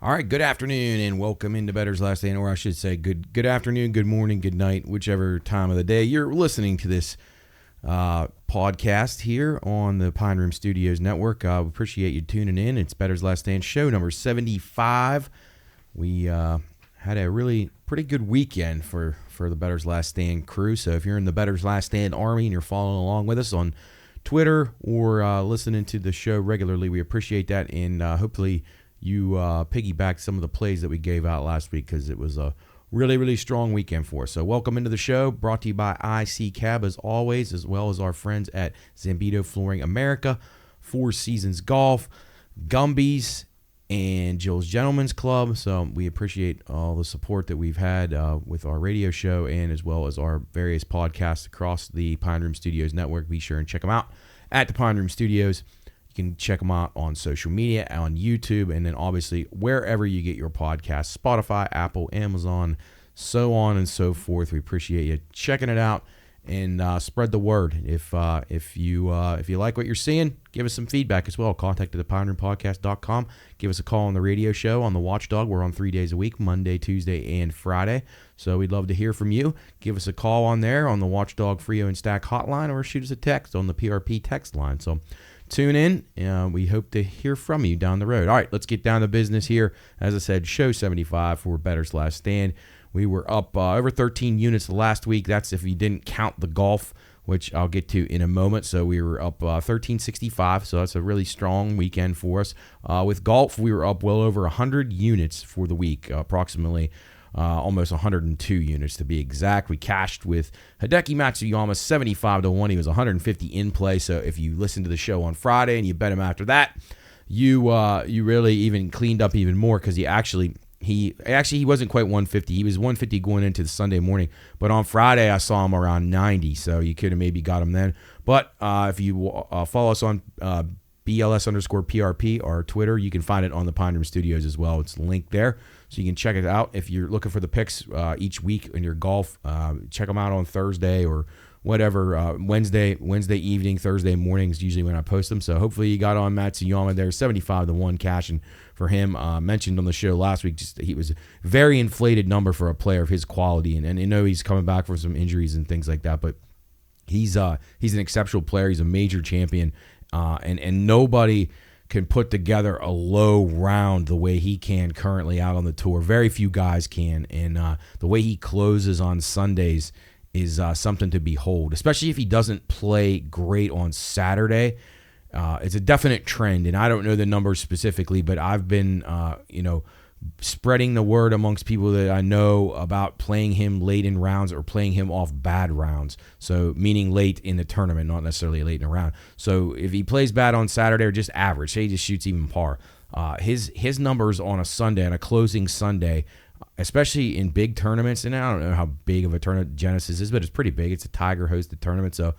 All right, good afternoon and welcome into Bettor's Last Stand, or I should say good afternoon, good morning, good night, whichever time of the day you're listening to this podcast here on the Pine Room Studios Network. I appreciate you tuning in. It's Bettor's Last Stand show number 75. We had a really pretty good weekend for the Bettor's Last Stand crew. So if you're in the Bettor's Last Stand Army and you're following along with us on Twitter or listening to the show regularly, we appreciate that, and hopefully you piggybacked some of the plays that we gave out last week because it was a really strong weekend for us. So welcome into the show, brought to you by ECHL as always, as well as our friends at Zambito Flooring America, Four Seasons Golf, Gumby's, and Jill's Gentlemen's Club. So we appreciate all the support that we've had with our radio show and as well as our various podcasts across the Pine Room Studios network. Be sure and check them out at the Pine Room Studios. You can check them out on social media, on YouTube, and then obviously wherever you get your podcasts, Spotify, Apple, Amazon, so on and so forth. We appreciate you checking it out and spread the word. If you like what you're seeing, give us some feedback as well. Contact at thepineroompodcast.com. Give us a call on the radio show on the Watchdog. We're on 3 days a week, Monday, Tuesday, and Friday. So we'd love to hear from you. Give us a call on there on the Watchdog Frio and Stack hotline, or shoot us a text on the PRP text line. So tune in. We hope to hear from you down the road. All right, let's get down to business here. As I said, show 75 for Bettor's Last Stand. We were up over 13 units last week. That's if you didn't count the golf, which I'll get to in a moment. So we were up 1365, so that's a really strong weekend for us. With golf, we were up well over 100 units for the week, approximately almost 102 units to be exact. We cashed with Hideki Matsuyama 75-1. He was 150 in play. So if you listen to the show on Friday and you bet him after that, you really even cleaned up even more, because he wasn't quite 150. He was 150 going into the Sunday morning, but on Friday I saw him around 90. So you could have maybe got him then. But if you follow us on BLS_PRP, our Twitter, you can find it on the Pine Room Studios as well. It's linked there, so you can check it out. If you're looking for the picks each week in your golf, check them out on Thursday or whatever, Wednesday evening, Thursday morning is usually when I post them. So hopefully you got on Matsuyama there, 75-1 cash, and for him, mentioned on the show last week, just he was a very inflated number for a player of his quality, and I know he's coming back from some injuries and things like that, but he's an exceptional player. He's a major champion, and nobody can put together a low round the way he can currently out on the tour. Very few guys can, and the way he closes on Sundays is something to behold, especially if he doesn't play great on Saturday. It's a definite trend, and I don't know the numbers specifically, but I've been spreading the word amongst people that I know about playing him late in rounds or playing him off bad rounds. So meaning late in the tournament, not necessarily late in a round. So if he plays bad on Saturday or just average, say he just shoots even par, his numbers on a Sunday, on a closing Sunday, especially in big tournaments, and I don't know how big of a tournament Genesis is, but it's pretty big. It's a Tiger-hosted tournament, so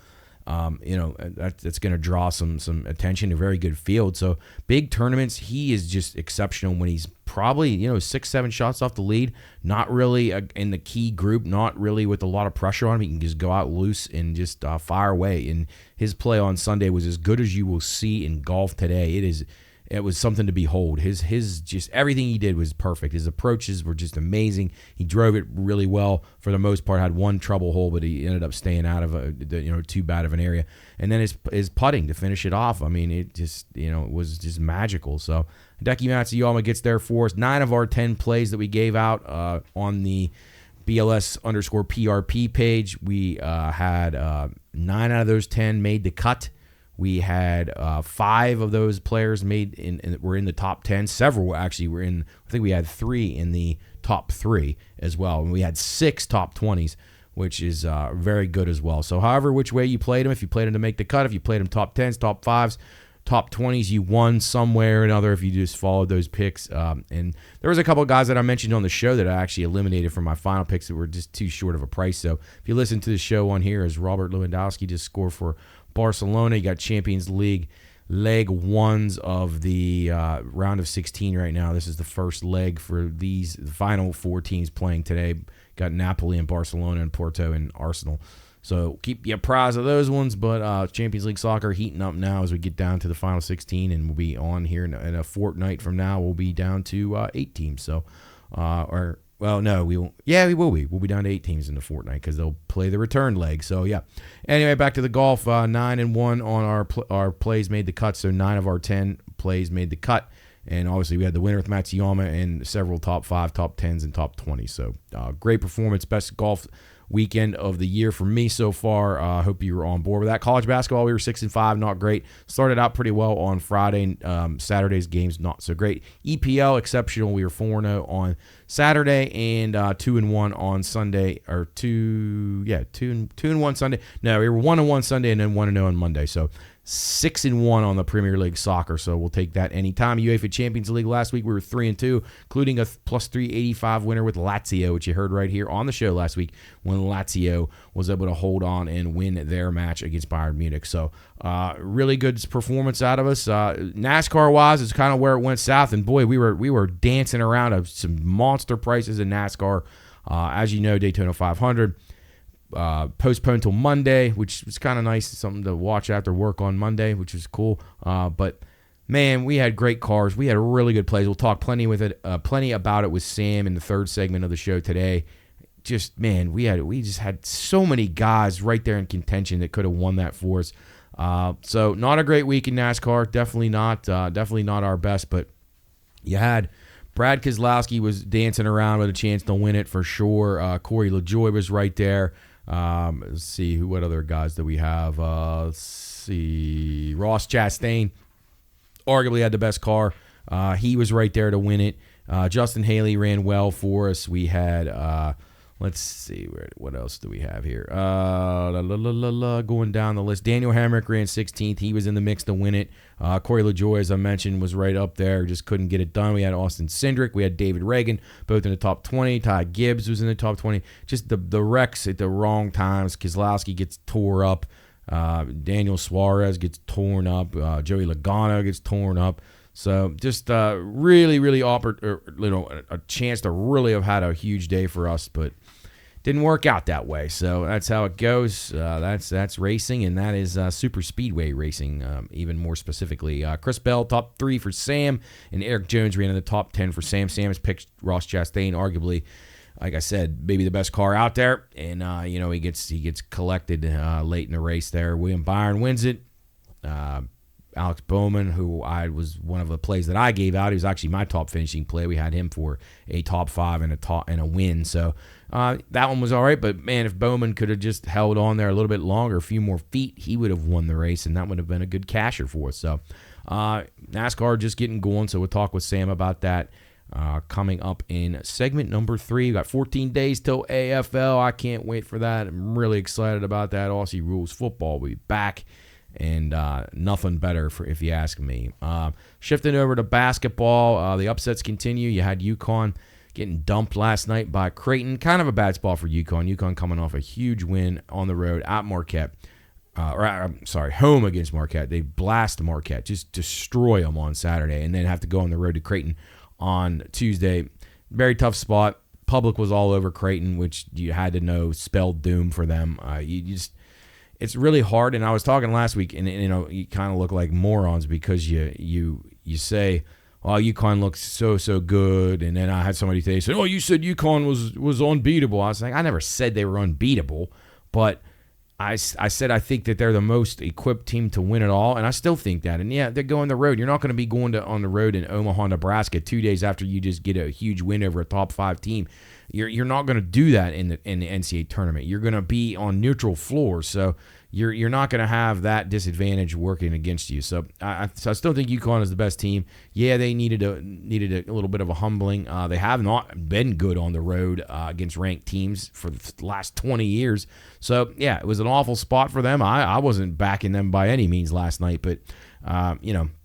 that's going to draw some attention, a very good field. So big tournaments, he is just exceptional when he's probably 6-7 shots off the lead, not really in the key group, not really with a lot of pressure on him. He can just go out loose and just fire away. And his play on Sunday was as good as you will see in golf today. It was something to behold. His just everything he did was perfect. His approaches were just amazing. He drove it really well for the most part. Had one trouble hole, but he ended up staying out of too bad of an area. And then his putting to finish it off. I mean, it just it was just magical. So Hideki Matsuyama gets there for us. 9 of our 10 plays that we gave out on the BLS_PRP page, we had 9 out of those 10 made the cut. We had 5 of those players were in the top 10. Several actually were in. I think we had 3 in the top 3 as well, and we had 6 top 20s, which is very good as well. So, however, which way you played them, if you played them to make the cut, if you played them top 10s, top 5s, top 20s, you won some way or another if you just followed those picks. And there was a couple of guys that I mentioned on the show that I actually eliminated from my final picks that were just too short of a price. So, if you listen to the show on here, as Robert Lewandowski just scored for Barcelona. You got Champions League leg 1s of the round of 16 right now. This is the first leg for the final 4 teams playing today. Got Napoli and Barcelona and Porto and Arsenal. So keep you apprised of those ones. But Champions League soccer heating up now as we get down to the final 16, and we'll be on here in a fortnight from now. We'll be down to 8 teams. So, well, no, we won't. Yeah, we will be. We'll be down to 8 teams in the fortnight because they'll play the return leg. So, yeah. Anyway, back to the golf. 9-1 on our plays made the cut. So 9 of our 10 plays made the cut. And obviously, we had the winner with Matsuyama and several top 5, top 10s, and top 20. So, great performance. Best golf weekend of the year for me so far. Hope you were on board with that. College basketball, we were 6-5, not great. Started out pretty well on Friday. Saturday's games, not so great. EPL, exceptional. We were 4-0 on Saturday and 2-1 on Sunday. Or 2-1 Sunday. No, we were 1-1 Sunday and then 1-0 on Monday. So 6-1 on the Premier League soccer, so we'll take that anytime. UEFA Champions League last week, we were 3-2, including a plus 385 winner with Lazio, which you heard right here on the show last week when Lazio was able to hold on and win their match against Bayern Munich. So really good performance out of us. NASCAR-wise, it's kind of where it went south, and boy, we were dancing around of some monster prices in NASCAR. As you know, Daytona 500. Postponed till Monday, which was kind of nice, something to watch after work on Monday, which was cool. But man, we had great cars. We had really good plays. We'll talk plenty about it with Sam in the third segment of the show today. Just man, we just had so many guys right there in contention that could have won that for us. So not a great week in NASCAR. Definitely not our best. But you had Brad Keselowski was dancing around with a chance to win it for sure. Corey LaJoie was right there. Let's see what other guys do we have. Let's see, Ross Chastain arguably had the best car. He was right there to win it. Justin Haley ran well for us. We had let's see, what else do we have here? Going down the list, Daniel Hemrick ran 16th. He was in the mix to win it. Corey LaJoie, as I mentioned, was right up there. Just couldn't get it done. We had Austin Cindric. We had David Reagan, both in the top 20. Ty Gibbs was in the top 20. Just the wrecks at the wrong times. Keselowski gets tore up. Daniel Suarez gets torn up. Joey Logano gets torn up. So just really a chance to really have had a huge day for us, but didn't work out that way. So that's how it goes. That's racing, and that is super speedway racing, even more specifically. Chris Bell, top 3 for Sam, and Eric Jones ran in the top 10 for Sam. Sam has picked Ross Chastain, arguably, like I said, maybe the best car out there, and he gets collected late in the race there. William Byron wins it. Alex Bowman, who was one of the plays that I gave out. He was actually my top finishing play. We had him for a top 5 and a win. So that one was all right. But, man, if Bowman could have just held on there a little bit longer, a few more feet, he would have won the race, and that would have been a good casher for us. So NASCAR just getting going, so we'll talk with Sam about that coming up in segment number 3. We've got 14 days till AFL. I can't wait for that. I'm really excited about that. Aussie Rules football will be back. And nothing better, if you ask me. Shifting over to basketball, the upsets continue. You had UConn getting dumped last night by Creighton. Kind of a bad spot for UConn. UConn coming off a huge win on the road at Marquette. Home against Marquette. They blast Marquette, just destroy them on Saturday, and then have to go on the road to Creighton on Tuesday. Very tough spot. Public was all over Creighton, which you had to know spelled doom for them. It's really hard, and I was talking last week, and you kind of look like morons because you say, "Oh, UConn looks so good," and then I had somebody say, "Oh, you said UConn was unbeatable." I was like, I never said they were unbeatable, but I said I think that they're the most equipped team to win it all, and I still think that. And yeah, they're going the road. You're not going to be going on the road in Omaha, Nebraska 2 days after you just get a huge win over a top 5 team. You're not going to do that in the NCAA tournament. You're going to be on neutral floors, so you're not going to have that disadvantage working against you. So I still think UConn is the best team. Yeah, they needed a little bit of a humbling. They have not been good on the road against ranked teams for the last 20 years. So yeah, it was an awful spot for them. I wasn't backing them by any means last night, but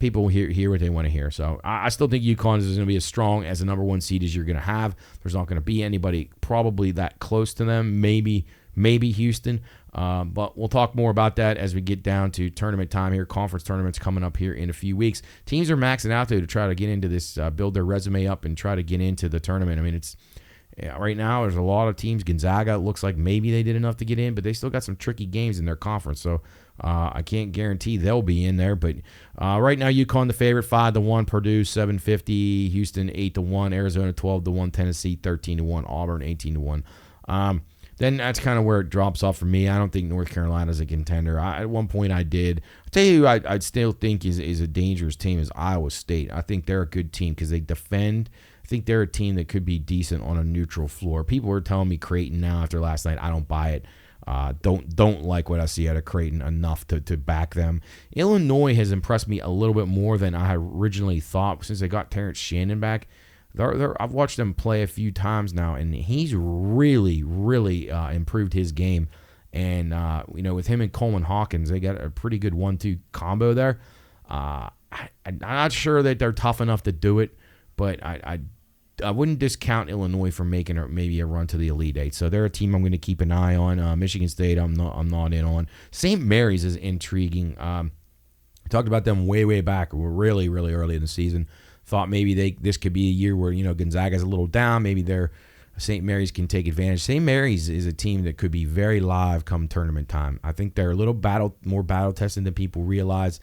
people hear what they want to hear. So I still think UConn is going to be as strong as the number 1 seed as you're going to have. There's not going to be anybody probably that close to them. Maybe Houston. But we'll talk more about that as we get down to tournament time here. Conference tournaments coming up here in a few weeks. Teams are maxing out there to try to get into this, build their resume up and try to get into the tournament. I mean, Right now, there's a lot of teams. Gonzaga looks like maybe they did enough to get in, but they still got some tricky games in their conference. So I can't guarantee they'll be in there. But right now, UConn the favorite 5-1, Purdue 750, Houston 8-1, Arizona 12-1, Tennessee 13-1, Auburn 18-1. Then that's kind of where it drops off for me. I don't think North Carolina's a contender. At one point I did. I'll tell you who I'd still think is a dangerous team is Iowa State. I think they're a good team because they defend. I think they're a team that could be decent on a neutral floor. People are telling me Creighton now after last night. I don't buy it. Don't like what I see out of Creighton enough to back them. Illinois has impressed me a little bit more than I originally thought since they got Terrence Shannon back. I've watched them play a few times now, and he's really, really improved his game. And, with him and Coleman Hawkins, they got a pretty good 1-2 combo there. I'm not sure that they're tough enough to do it, but I wouldn't discount Illinois from making maybe a run to the Elite Eight. So they're a team I'm going to keep an eye on. Michigan State, I'm not in on. St. Mary's is intriguing. I talked about them way back. We're really, really early in the season. Thought maybe this could be a year where Gonzaga's a little down. Maybe St. Mary's can take advantage. St. Mary's is a team that could be very live come tournament time. I think they're a little more battle tested than people realize.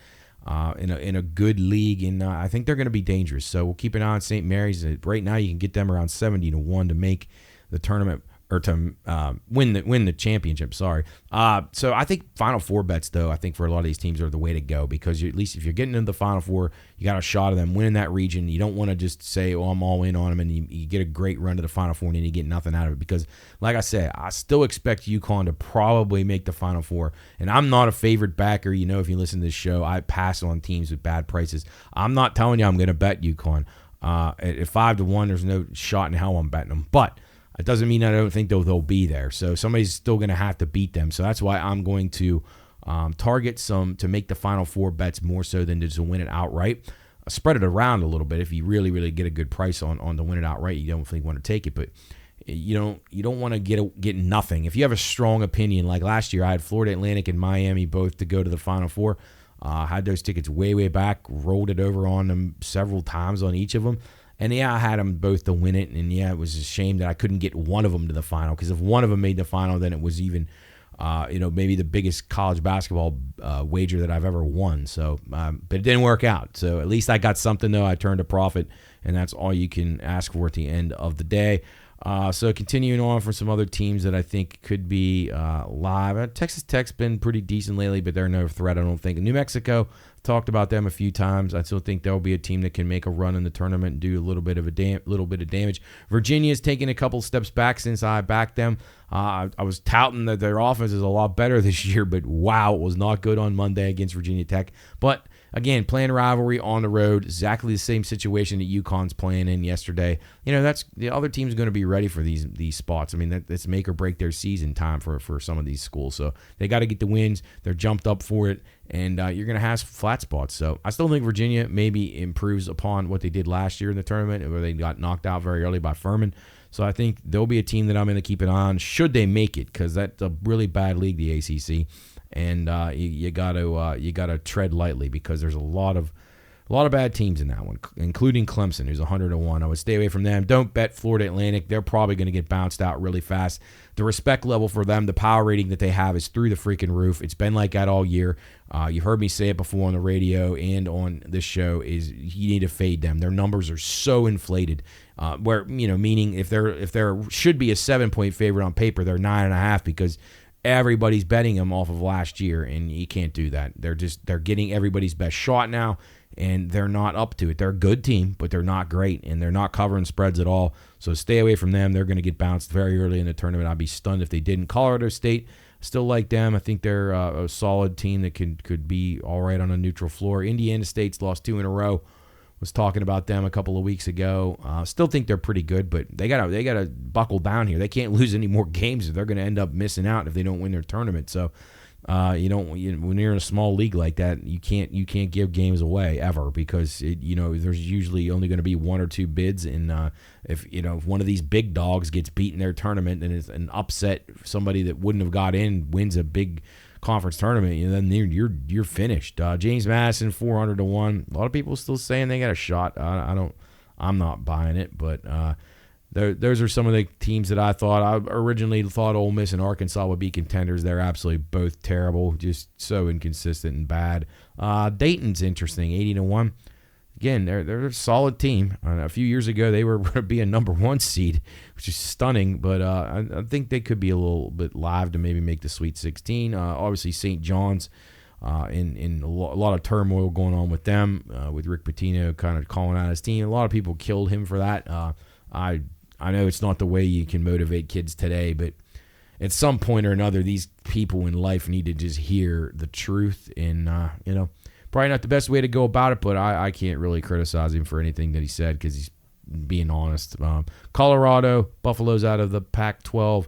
In a good league, and I think they're going to be dangerous. So we'll keep an eye on St. Mary's. Right now, you can get them around 70-1 to make the tournament or to win the championship. Sorry. So I think Final Four bets, though, I think for a lot of these teams are the way to go because at least if you're getting into the Final Four, you got a shot of them winning that region. You don't want to just say, "Oh, I'm all in on them," and you get a great run to the Final Four and then you get nothing out of it. Because, like I said, I still expect UConn to probably make the Final Four, and I'm not a favorite backer. If you listen to this show, I pass on teams with bad prices. I'm not telling you I'm going to bet UConn. At 5-1, there's no shot in hell I'm betting them, but it doesn't mean I don't think they'll be there. So somebody's still going to have to beat them. So that's why I'm going to target some to make the Final Four bets more so than to win it outright. Spread it around a little bit. If you really, really get a good price on the win it outright, you don't think want to take it. But you don't want to get nothing. If you have a strong opinion, like last year, I had Florida Atlantic and Miami both to go to the Final Four. Had those tickets way back, rolled it over on them several times on each of them. And, I had them both to win it. And, it was a shame that I couldn't get one of them to the final because if one of them made the final, then it was even, maybe the biggest college basketball wager that I've ever won. So, but it didn't work out. So at least I got something, though. I turned a profit, and that's all you can ask for at the end of the day. So continuing on for some other teams that I think could be live. Texas Tech's been pretty decent lately, but they're no threat, I don't think. New Mexico, talked about them a few times. I still think they'll be a team that can make a run in the tournament and do a little bit of damage. Virginia's taken a couple steps back since I backed them. I was touting that their offense is a lot better this year, but wow, it was not good on Monday against Virginia Tech. But again, playing rivalry on the road, exactly the same situation that UConn's playing in yesterday. That's the other team's going to be ready for these spots. I mean, that's make or break their season time for some of these schools. So they got to get the wins. They're jumped up for it, and you're going to have flat spots. So I still think Virginia maybe improves upon what they did last year in the tournament, where they got knocked out very early by Furman. So I think they'll be a team that I'm going to keep an eye on should they make it, because that's a really bad league, the ACC. And you got to tread lightly because there's a lot of bad teams in that one, including Clemson, who's 100-1. I would stay away from them. Don't bet Florida Atlantic. They're probably going to get bounced out really fast. The respect level for them, the power rating that they have is through the freaking roof. It's been like that all year. You've heard me say it before on the radio and on this show, is you need to fade them. Their numbers are so inflated. Meaning if there should be a 7-point favorite on paper, they're 9.5 because everybody's betting them off of last year, and you can't do that. They're getting everybody's best shot now, and they're not up to it. They're a good team, but they're not great, and they're not covering spreads at all. So stay away from them. They're going to get bounced very early in the tournament. I'd be stunned if they didn't. Colorado State, still like them. I think they're a solid team that could be all right on a neutral floor. Indiana State's lost 2 in a row. Was talking about them a couple of weeks ago. Still think they're pretty good, but they gotta buckle down here. They can't lose any more games, or they're gonna end up missing out if they don't win their tournament. So, when you're in a small league like that, you can't give games away ever, because there's usually only going to be 1 or 2 bids, and if one of these big dogs gets beat in their tournament and it's an upset, somebody that wouldn't have got in wins a big conference tournament, then you're finished. James Madison 400-1. A lot of people still saying they got a shot. I'm not buying it, but those are some of the teams that I originally thought Ole Miss and Arkansas would be contenders. They're absolutely both terrible, just so inconsistent and bad. Dayton's interesting, 80-1. Again, they're a solid team. A few years ago, they were going to be a number 1 seed, which is stunning. But I think they could be a little bit live to maybe make the Sweet 16. Obviously, St. John's in a lot of turmoil going on with them, with Rick Pitino kind of calling out his team. A lot of people killed him for that. I know it's not the way you can motivate kids today, but at some point or another, these people in life need to just hear the truth. And, probably not the best way to go about it, but I can't really criticize him for anything that he said because he's being honest. Colorado, Buffalo's out of the Pac-12.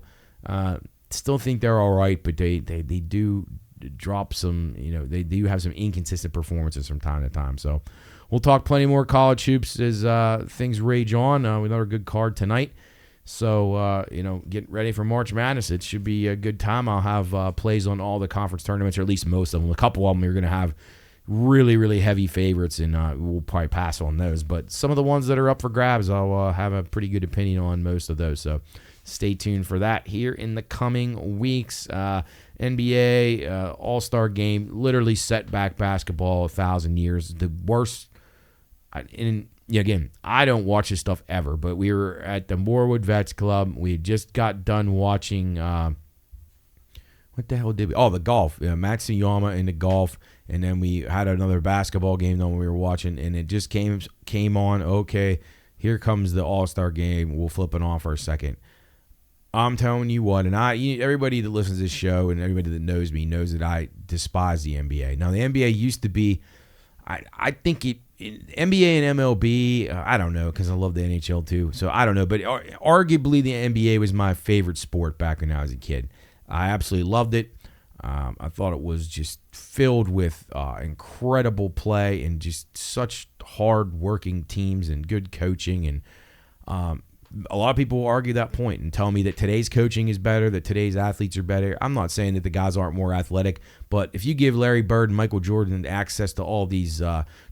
Still think they're all right, but they do drop some, they do have some inconsistent performances from time to time. So we'll talk plenty more college hoops as things rage on. We got a good card tonight. So, get ready for March Madness. It should be a good time. I'll have plays on all the conference tournaments, or at least most of them. A couple of them you're going to have really, really heavy favorites, and we'll probably pass on those. But some of the ones that are up for grabs, I'll have a pretty good opinion on most of those. So stay tuned for that here in the coming weeks. NBA All-Star Game, literally set back basketball 1,000 years. The worst. Again, I don't watch this stuff ever, but we were at the Morewood Vets Club. We just got done watching. What the hell did we? Oh, the golf. Matsuyama in the golf. And then we had another basketball game that we were watching, and it just came on. Okay, here comes the All-Star Game. We'll flip it on for a second. I'm telling you what, and everybody that listens to this show and everybody that knows me knows that I despise the NBA. Now, the NBA used to be, I think NBA and MLB, I don't know, because I love the NHL too, so I don't know. But arguably, the NBA was my favorite sport back when I was a kid. I absolutely loved it. I thought it was just filled with incredible play and just such hard-working teams and good coaching. And a lot of people will argue that point and tell me that today's coaching is better, that today's athletes are better. I'm not saying that the guys aren't more athletic, but if you give Larry Bird and Michael Jordan access to all these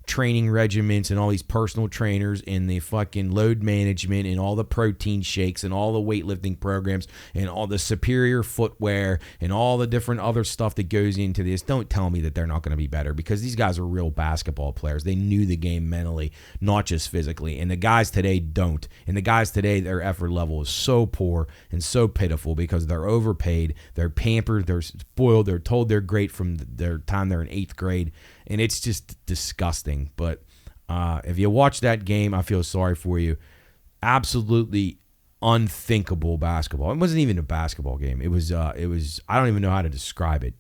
training regimens and all these personal trainers and the fucking load management and all the protein shakes and all the weightlifting programs and all the superior footwear and all the different other stuff that goes into this, don't tell me that they're not going to be better, because these guys are real basketball players. They knew the game mentally, not just physically. And the guys today don't. And the guys today, their effort level is so poor and so pitiful because they're overpaid, they're pampered, they're spoiled, they're told they're great from their time they're in 8th grade. And it's just disgusting. But if you watch that game, I feel sorry for you. Absolutely unthinkable basketball. It wasn't even a basketball game. It was. I don't even know how to describe it.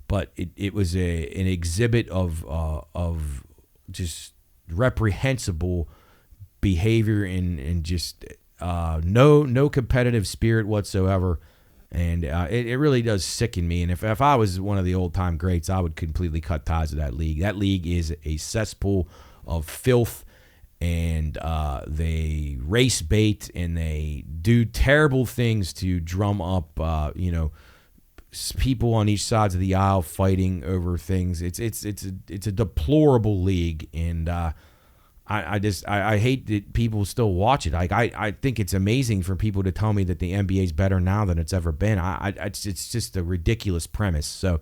But it was an exhibit of just reprehensible behavior and just no competitive spirit whatsoever. And it really does sicken me. And if I was one of the old-time greats, I would completely cut ties to that league. That league is a cesspool of filth, and they race bait, and they do terrible things to drum up, people on each sides of the aisle fighting over things. It's a deplorable league, and I hate that people still watch it. I think it's amazing for people to tell me that the NBA is better now than it's ever been. It's just a ridiculous premise. So,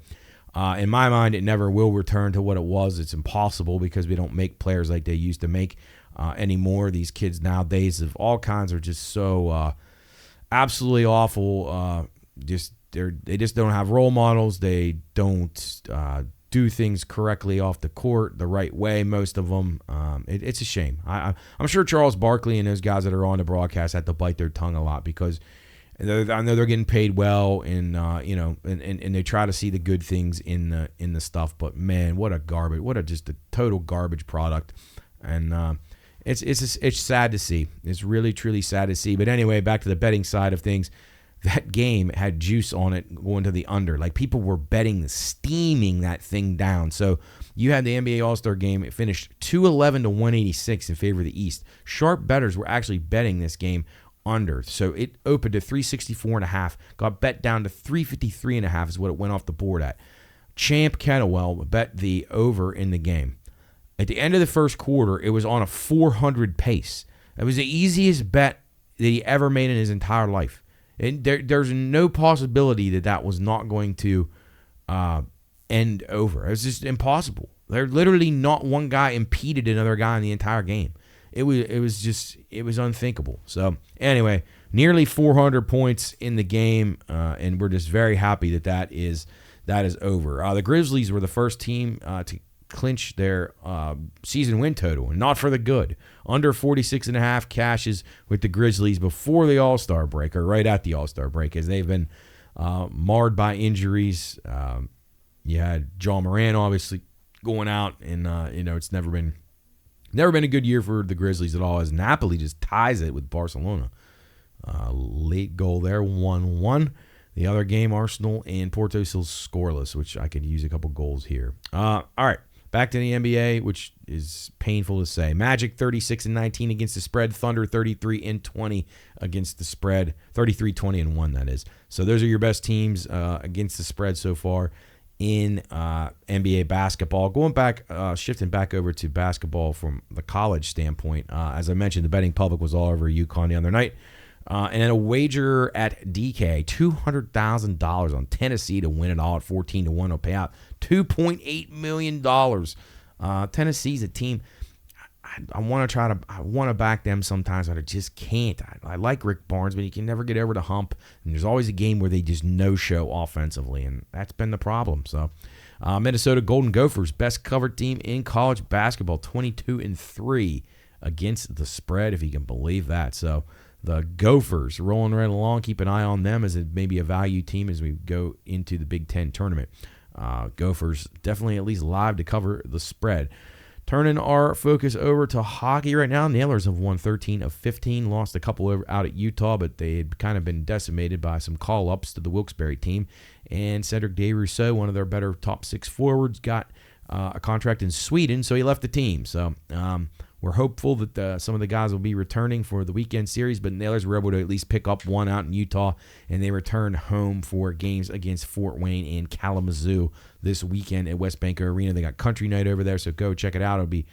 in my mind, it never will return to what it was. It's impossible because we don't make players like they used to make anymore. These kids nowadays of all kinds are just so absolutely awful. They just don't have role models. They don't do things correctly off the court the right way, most of them. It's a shame. I'm sure Charles Barkley and those guys that are on the broadcast have to bite their tongue a lot because I know they're getting paid well, and and they try to see the good things in the stuff. But man, what just a total garbage product, and it's sad to see. It's really truly sad to see. But anyway, back to the betting side of things. That game had juice on it going to the under. Like, people were betting, steaming that thing down. So you had the NBA All-Star Game. It finished 211 to 186 in favor of the East. Sharp bettors were actually betting this game under. So it opened to 364.5, got bet down to 353.5 is what it went off the board at. Champ Kettlewell bet the over in the game. At the end of the first quarter, it was on a 400 pace. It was the easiest bet he ever made in his entire life. And there's no possibility that was not going to end over. It's just impossible. There's literally not one guy impeded another guy in the entire game. It was unthinkable. So anyway, nearly 400 points in the game, and we're just very happy that is over. The Grizzlies were the first team to clinch their season win total, and not for the good. Under 46.5 cashes with the Grizzlies before the All-Star break, or right at the All-Star break, as they've been marred by injuries. You had John Moran obviously going out, and it's never been a good year for the Grizzlies at all, as Napoli just ties it with Barcelona. Late goal there, 1-1. The other game, Arsenal and Porto still scoreless, which I could use a couple goals here. All right, back to the NBA, which is painful to say. Magic 36-19 against the spread. Thunder 33-20 against the spread. 33-20-1, that is. So those are your best teams against the spread so far in NBA basketball. Going back, shifting back over to basketball from the college standpoint. As I mentioned, the betting public was all over UConn the other night. And then a wager at DK, $200,000 on Tennessee to win it all at 14-1 will pay out $2.8 million. Tennessee's a team I want to back them sometimes, but I just can't. I like Rick Barnes, but he can never get over the hump. And there's always a game where they just no-show offensively, and that's been the problem. So, Minnesota Golden Gophers, best covered team in college basketball, 22-3 against the spread, if you can believe that. So, the Gophers rolling right along. Keep an eye on them as maybe a value team as we go into the Big Ten tournament. Gophers definitely at least live to cover the spread. Turning our focus over to hockey right now. Nailers have won 13 of 15, lost a couple out at Utah, but they had kind of been decimated by some call-ups to the Wilkes-Barre team. And Cedric DeRousseau, one of their better top six forwards, got a contract in Sweden, so he left the team. So we're hopeful that some of the guys will be returning for the weekend series, but Nailers were able to at least pick up one out in Utah, and they return home for games against Fort Wayne and Kalamazoo this weekend at West Banco Arena. They got country night over there, so go check it out. It'll be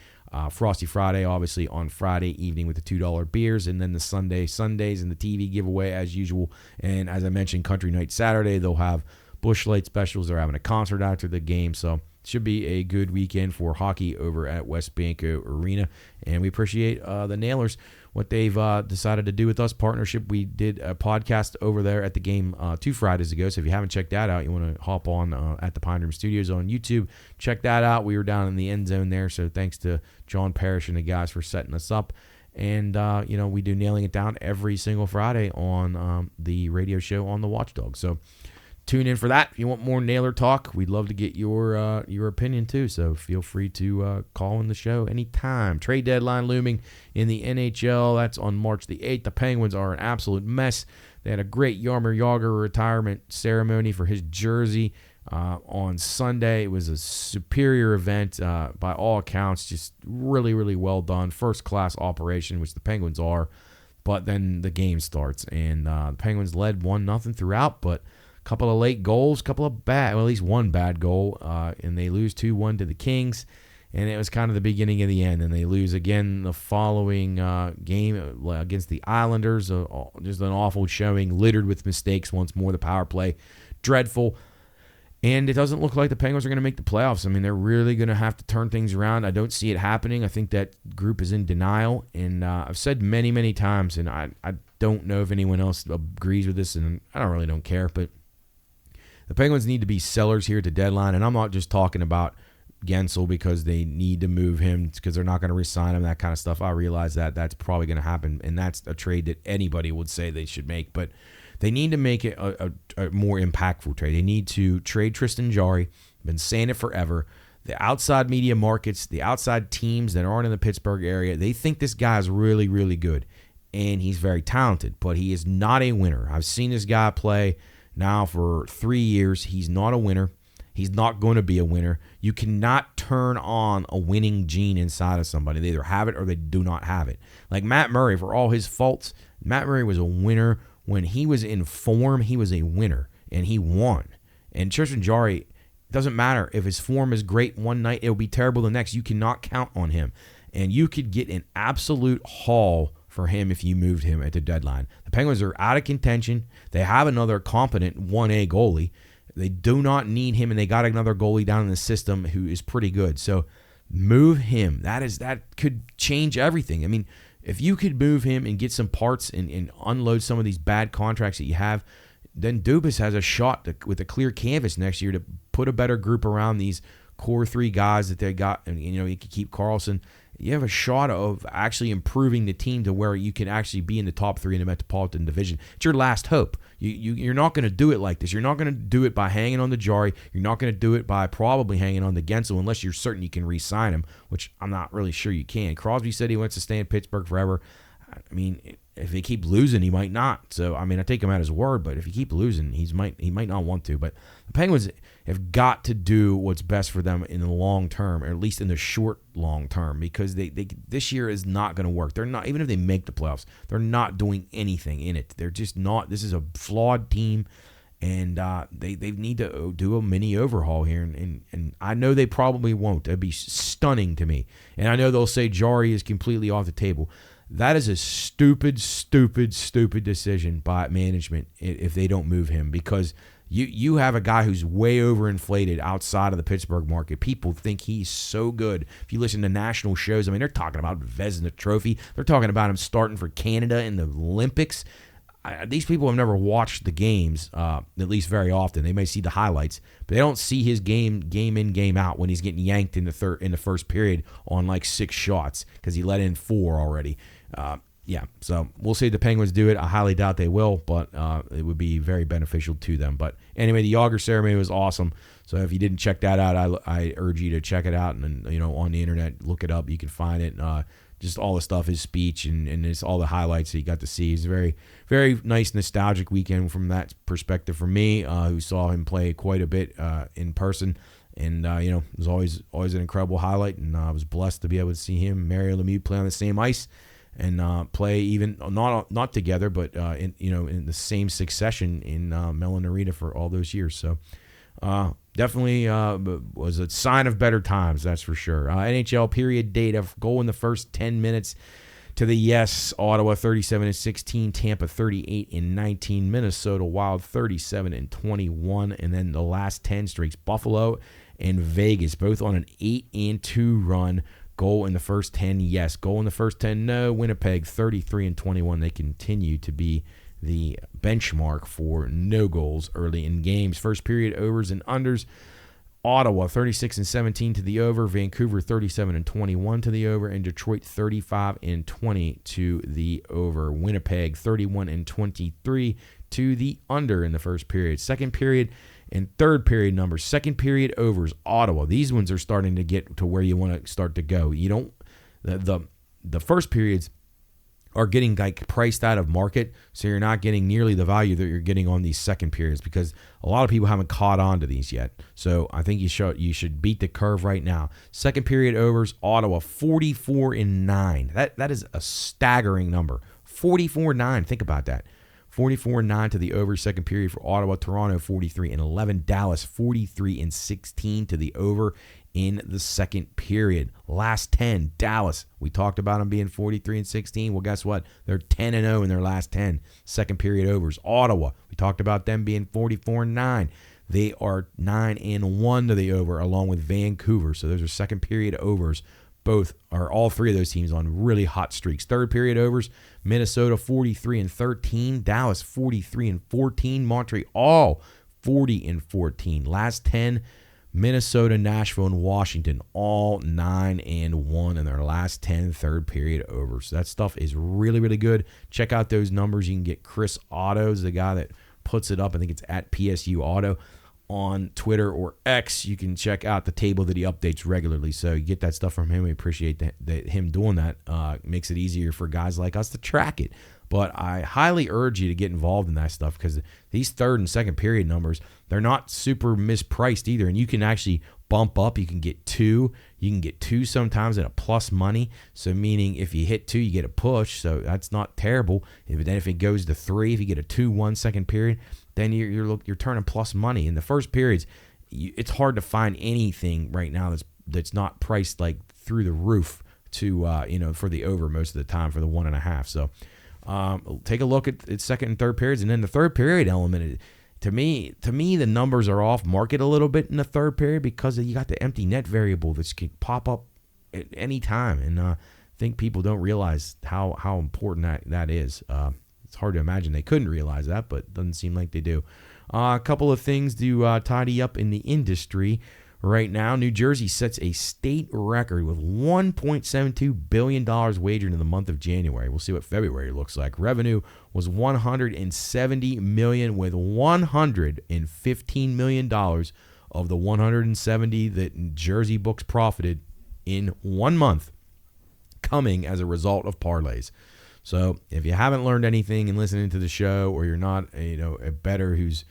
Frosty Friday, obviously, on Friday evening with the $2 beers, and then the Sundays and the TV giveaway as usual. And as I mentioned, country night Saturday, they'll have Busch Light specials. They're having a concert after the game, so should be a good weekend for hockey over at West Banco Arena, and we appreciate the Nailers, what they've decided to do with us. Partnership, we did a podcast over there at the game 2 Fridays ago, so if you haven't checked that out, you want to hop on at the Pine Room Studios on YouTube. Check that out. We were down in the end zone there, so thanks to John Parrish and the guys for setting us up. And, we do Nailing It Down every single Friday on the radio show on the Watchdog. So tune in for that. If you want more Nailer talk, we'd love to get your opinion too. So feel free to call in the show anytime. Trade deadline looming in the NHL. That's on March the 8th. The Penguins are an absolute mess. They had a great Jaromir Jagr retirement ceremony for his jersey on Sunday. It was a superior event by all accounts. Just really, really well done. First-class operation, which the Penguins are. But then the game starts, and the Penguins led 1-0 throughout, but couple of late goals, at least one bad goal, and they lose 2-1 to the Kings, and it was kind of the beginning of the end, and they lose again the following game against the Islanders. Just an awful showing, littered with mistakes once more. The power play, dreadful, and it doesn't look like the Penguins are going to make the playoffs. I mean, they're really going to have to turn things around. I don't see it happening. I think that group is in denial, and I've said many, many times, and I don't know if anyone else agrees with this, and I don't care, but the Penguins need to be sellers here at the deadline, and I'm not just talking about Gensel because they need to move him because they're not going to re-sign him, that kind of stuff. I realize that that's probably going to happen, and that's a trade that anybody would say they should make, but they need to make it a more impactful trade. They need to trade Tristan Jarry. I've been saying it forever. The outside media markets, the outside teams that aren't in the Pittsburgh area, they think this guy is really, really good, and he's very talented, but he is not a winner. I've seen this guy play now for 3 years. He's not a winner. He's not going to be a winner. You cannot turn on a winning gene inside of somebody. They either have it or they do not have it. Like Matt Murray, for all his faults, Matt Murray was a winner. When he was in form, he was a winner, and he won. And Tristan Jarry, doesn't matter. If his form is great one night, it'll be terrible the next. You cannot count on him. And you could get an absolute haul for him if you moved him at the deadline. The Penguins are out of contention. They have another competent 1A goalie. They do not need him, and they got another goalie down in the system who is pretty good. So move him. That could change everything. I mean, if you could move him and get some parts and unload some of these bad contracts that you have, then Dubas has a shot with a clear canvas next year to put a better group around these core 3 guys that they got. And, you could keep Carlson. You have a shot of actually improving the team to where you can actually be in the top 3 in the Metropolitan Division. It's your last hope. You're not going to do it like this. You're not going to do it by hanging on the Jari. You're not going to do it by probably hanging on the Gensel unless you're certain you can re-sign him, which I'm not really sure you can. Crosby said he wants to stay in Pittsburgh forever. I mean, if they keep losing, he might not. So, I mean, I take him at his word, but if he keep losing, he might not want to. But the Penguins have got to do what's best for them in the long term, or at least in the short long term, because they this year is not going to work. They're not, even if they make the playoffs, they're not doing anything in it. They're just not. This is a flawed team, and they need to do a mini overhaul here. And I know they probably won't. That'd be stunning to me. And I know they'll say Jari is completely off the table. That is a stupid decision by management if they don't move him, because you have a guy who's way overinflated outside of the Pittsburgh market. People think he's so good. If you listen to national shows, I mean, they're talking about Vezina Trophy. They're talking about him starting for Canada in the Olympics. These people have never watched the games, at least very often. They may see the highlights, but they don't see his game in, game out when he's getting yanked in the first period on like 6 shots because he let in 4 already. So we'll see if the Penguins do it. I highly doubt they will, but it would be very beneficial to them. But anyway, the Yager ceremony was awesome. So if you didn't check that out, I urge you to check it out. And on the internet, look it up. You can find it. Just all the stuff, his speech, and it's all the highlights that you got to see. It's a very, very nice, nostalgic weekend from that perspective for me, who saw him play quite a bit in person. And, it was always an incredible highlight. And I was blessed to be able to see him and Mario Lemieux play on the same ice and play even not together, but in the same succession in Mellon Arena for all those years. So definitely was a sign of better times, that's for sure. NHL period data: goal in the first 10 minutes to the Yes, Ottawa 37-16, Tampa 38-19, Minnesota Wild 37-21, and then the last 10 streaks: Buffalo and Vegas, both on an 8-2 run. Goal in the first 10, yes. Goal in the first 10, no. Winnipeg 33-21. They continue to be the benchmark for no goals early in games. First period overs and unders: Ottawa 36-17 to the over, Vancouver 37-21 to the over, and Detroit 35-20 to the over. Winnipeg 31-23 to the under in the first period. Second period and third period numbers: second period overs, Ottawa. These ones are starting to get to where you want to start to go. You don't the first periods are getting like priced out of market, so you're not getting nearly the value that you're getting on these second periods, because a lot of people haven't caught on to these yet. So I think you should beat the curve right now. Second period overs, Ottawa 44-9. That is a staggering number. 44-9. Think about that. 44-9 to the over second period for Ottawa. Toronto 43-11. Dallas 43-16 to the over in the second period. Last 10, Dallas. We talked about them being 43-16. Well, guess what? They're 10-0 in their last 10 second period overs. Ottawa, we talked about them being 44-9. They are 9-1 to the over, along with Vancouver. So those are second period overs. All three of those teams on really hot streaks. Third period overs: Minnesota 43-13, Dallas 43-14, Montreal 40-14. Last 10, Minnesota, Nashville, and Washington, all 9-1 in their last 10 third period overs. So that stuff is really, really good. Check out those numbers. You can get Chris Otto's, the guy that puts it up. I think it's at PSU Auto on Twitter or X. You can check out the table that he updates regularly. So you get that stuff from him. We appreciate him doing that. It makes it easier for guys like us to track it. But I highly urge you to get involved in that stuff, because these third and second period numbers, they're not super mispriced either. And you can actually bump up. You can get 2. You can get 2 sometimes at a plus money. So meaning if you hit 2, you get a push. So that's not terrible. If it goes to 3, if you get a 2-1 second period, then you're turning plus money. In the first periods, it's hard to find anything right now that's not priced like through the roof to for the over most of the time for the 1.5. So take a look at second and third periods, and then the third period element. To me, the numbers are off market a little bit in the third period because you got the empty net variable that can pop up at any time, and I think people don't realize how important that is. It's hard to imagine they couldn't realize that, but it doesn't seem like they do. A couple of things to tidy up in the industry right now. New Jersey sets a state record with $1.72 billion wagered in the month of January. We'll see what February looks like. Revenue was $170 million, with $115 million of the $170 that Jersey books profited in 1 month coming as a result of parlays. So if you haven't learned anything in listening to the show, or you're not a bettor who's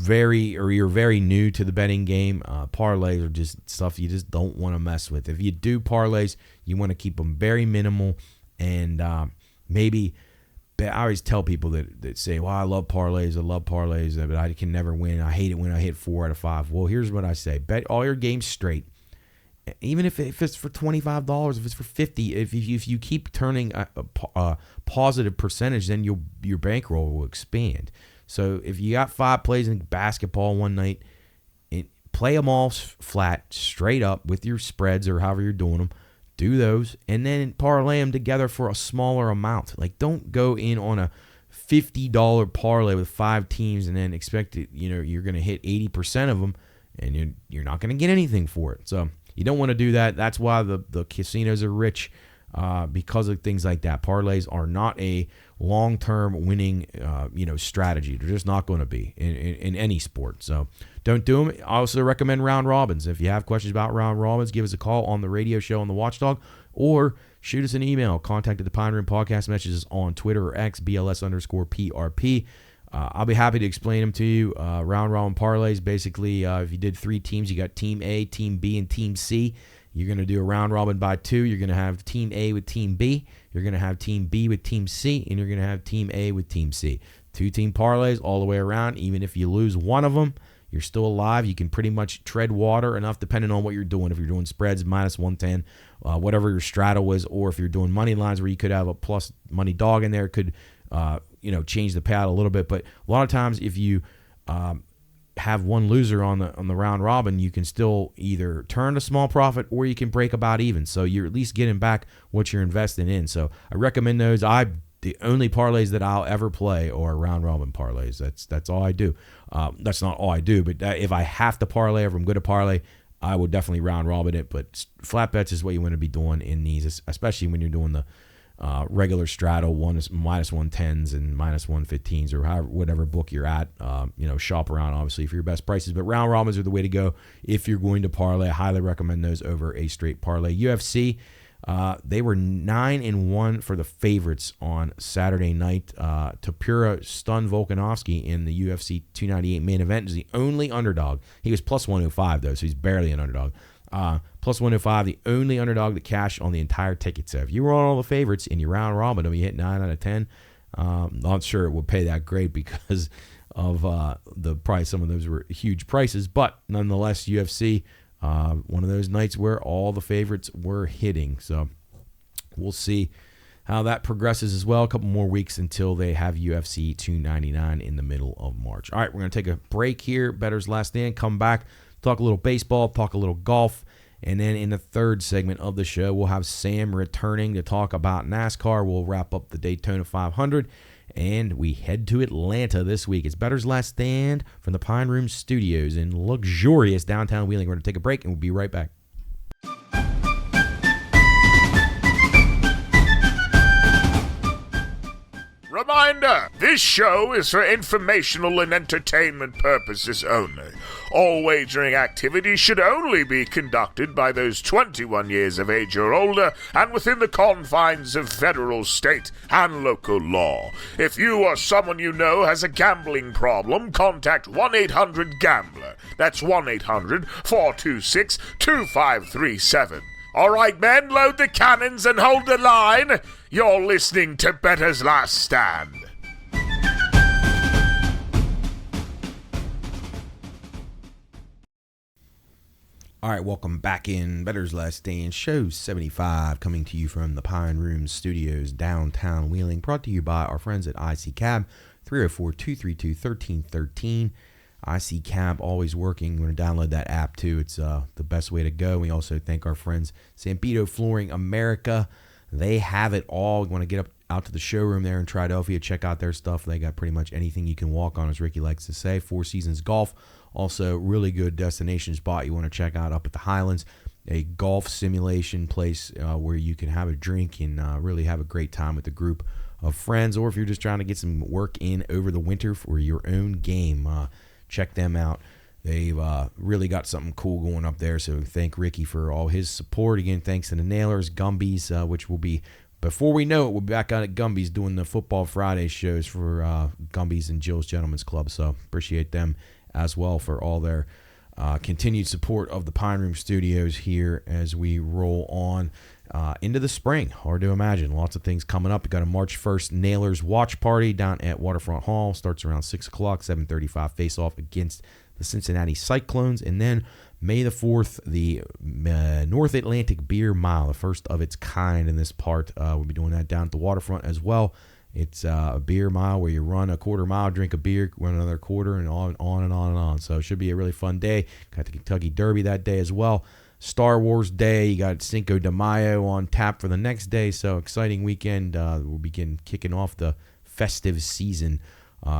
you're very new to the betting game, parlays are just stuff you just don't want to mess with. If you do parlays, you want to keep them very minimal, and maybe I always tell people that say, well, I love parlays, but I can never win. I hate it when I hit 4 out of 5. Well, here's what I say. Bet all your games straight. Even if it's for $25, if it's for $50, if you keep turning a positive percentage, then your bankroll will expand. So if you got 5 plays in basketball one night, play them all flat, straight up with your spreads or however you're doing them. Do those, and then parlay them together for a smaller amount. Like, don't go in on a $50 parlay with 5 teams and then expect it, you're going to hit 80% of them, and you're not going to get anything for it. So you don't want to do that. That's why the casinos are rich, because of things like that. Parlays are not a long-term winning strategy. They're just not going to be in any sport. So don't do them. I also recommend round robins. If you have questions about round robins, give us a call on the radio show on the Watchdog, or shoot us an email. Contact at the Pine Room Podcast messages on Twitter or X, BLS_PRP. I'll be happy to explain them to you. Round robin parlays, basically, if you did 3 teams, you got Team A, Team B, and Team C. You're going to do a round robin by 2. You're going to have Team A with Team B. You're going to have Team B with Team C. And you're going to have Team A with Team C. 2-team parlays all the way around. Even if you lose one of them, you're still alive. You can pretty much tread water enough depending on what you're doing. If you're doing spreads, minus 110, whatever your straddle is, or if you're doing money lines where you could have a plus money dog in there, it could change the payout a little bit. But a lot of times if you have one loser on the round robin, you can still either turn a small profit or you can break about even. So you're at least getting back what you're investing in. So I recommend those. The only parlays that I'll ever play are round robin parlays. That's all I do. That's not all I do, but if I have to parlay, if I'm good at parlay, I will definitely round robin it. But flat bets is what you want to be doing in these, especially when you're doing the regular straddle, minus 110s and minus 115s, or whatever book you're at. Shop around, obviously, for your best prices. But round robins are the way to go if you're going to parlay. I highly recommend those over a straight parlay. UFC, they were 9-1 for the favorites on Saturday night. Tapura stunned Volkanovski in the UFC 298 main event. Is the only underdog. He was plus 105, though, so he's barely an underdog. Plus 105, the only underdog that cashed on the entire ticket. So if you were on all the favorites in your round robin and you hit 9 out of 10, not sure it would pay that great because of the price. Some of those were huge prices, but nonetheless, UFC, one of those nights where all the favorites were hitting. So we'll see how that progresses as well. A couple more weeks until they have UFC 299 in the middle of March. All right, we're going to take a break here. Bettor's Last Stand. Come back, talk a little baseball, talk a little golf. And then in the third segment of the show, we'll have Sam returning to talk about NASCAR. We'll wrap up the Daytona 500. And we head to Atlanta this week. It's Bettor's Last Stand from the Pine Room Studios in luxurious downtown Wheeling. We're going to take a break, and we'll be right back. Reminder, this show is for informational and entertainment purposes only. All wagering activities should only be conducted by those 21 years of age or older and within the confines of federal, state, and local law. If you or someone you know has a gambling problem, contact 1-800-GAMBLER. That's 1-800-426-2537. All right, men, load the cannons and hold the line. You're listening to Bettor's Last Stand. All right, welcome back in Bettor's Last Stand, show 75, coming to you from the Pine Room Studios, downtown Wheeling, brought to you by our friends at ECHL, 304-232-1313. ECHL, always working. You want to download that app, too. It's the best way to go. We also thank our friends, Sampeto Flooring America. They have it all. You want to get out to the showroom there in Triadelphia, check out their stuff. They got pretty much anything you can walk on, as Ricky likes to say. Four Seasons Golf. Also, really good destination spot you want to check out up at the Highlands, a golf simulation place where you can have a drink and really have a great time with a group of friends, or if you're just trying to get some work in over the winter for your own game, check them out. They've really got something cool going up there, so thank Ricky for all his support. Again, thanks to the Nailers, Gumby's, which will be, before we know it, we'll be back out at Gumby's doing the Football Friday shows for Gumby's and Jill's Gentlemen's Club, so appreciate them as well for all their continued support of the Pine Room Studios here as we roll on into the spring. Hard to imagine. Lots of things coming up. We got a March 1st Nailers watch party down at Waterfront Hall. Starts around 6 o'clock, 7:35 face-off against the Cincinnati Cyclones. And then May the 4th, the North Atlantic Beer Mile, the first of its kind in this part. We'll be doing that down at the Waterfront as well. It's a beer mile where you run a quarter mile, drink a beer, run another quarter, and on and on and on. So it should be a really fun day. Got the Kentucky Derby that day as well. Star Wars Day. You got Cinco de Mayo on tap for the next day. So exciting weekend. We'll begin kicking off the festive season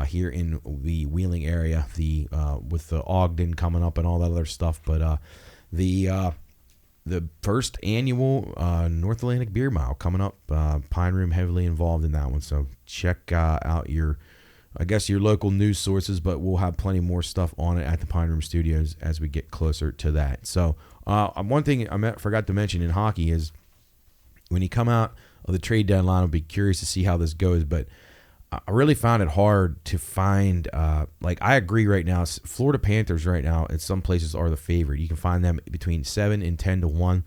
here in the Wheeling area. With the Ogden coming up and all that other stuff. But the first annual North Atlantic Beer Mile coming up. Pine Room heavily involved in that one. So check out your local news sources, but we'll have plenty more stuff on it at the Pine Room Studios as we get closer to that. So one thing I forgot to mention in hockey is when you come out of the trade deadline, I'll be curious to see how this goes, but I really found it hard to find, I agree right now, Florida Panthers right now in some places are the favorite. You can find them between 7 and 10 to 1.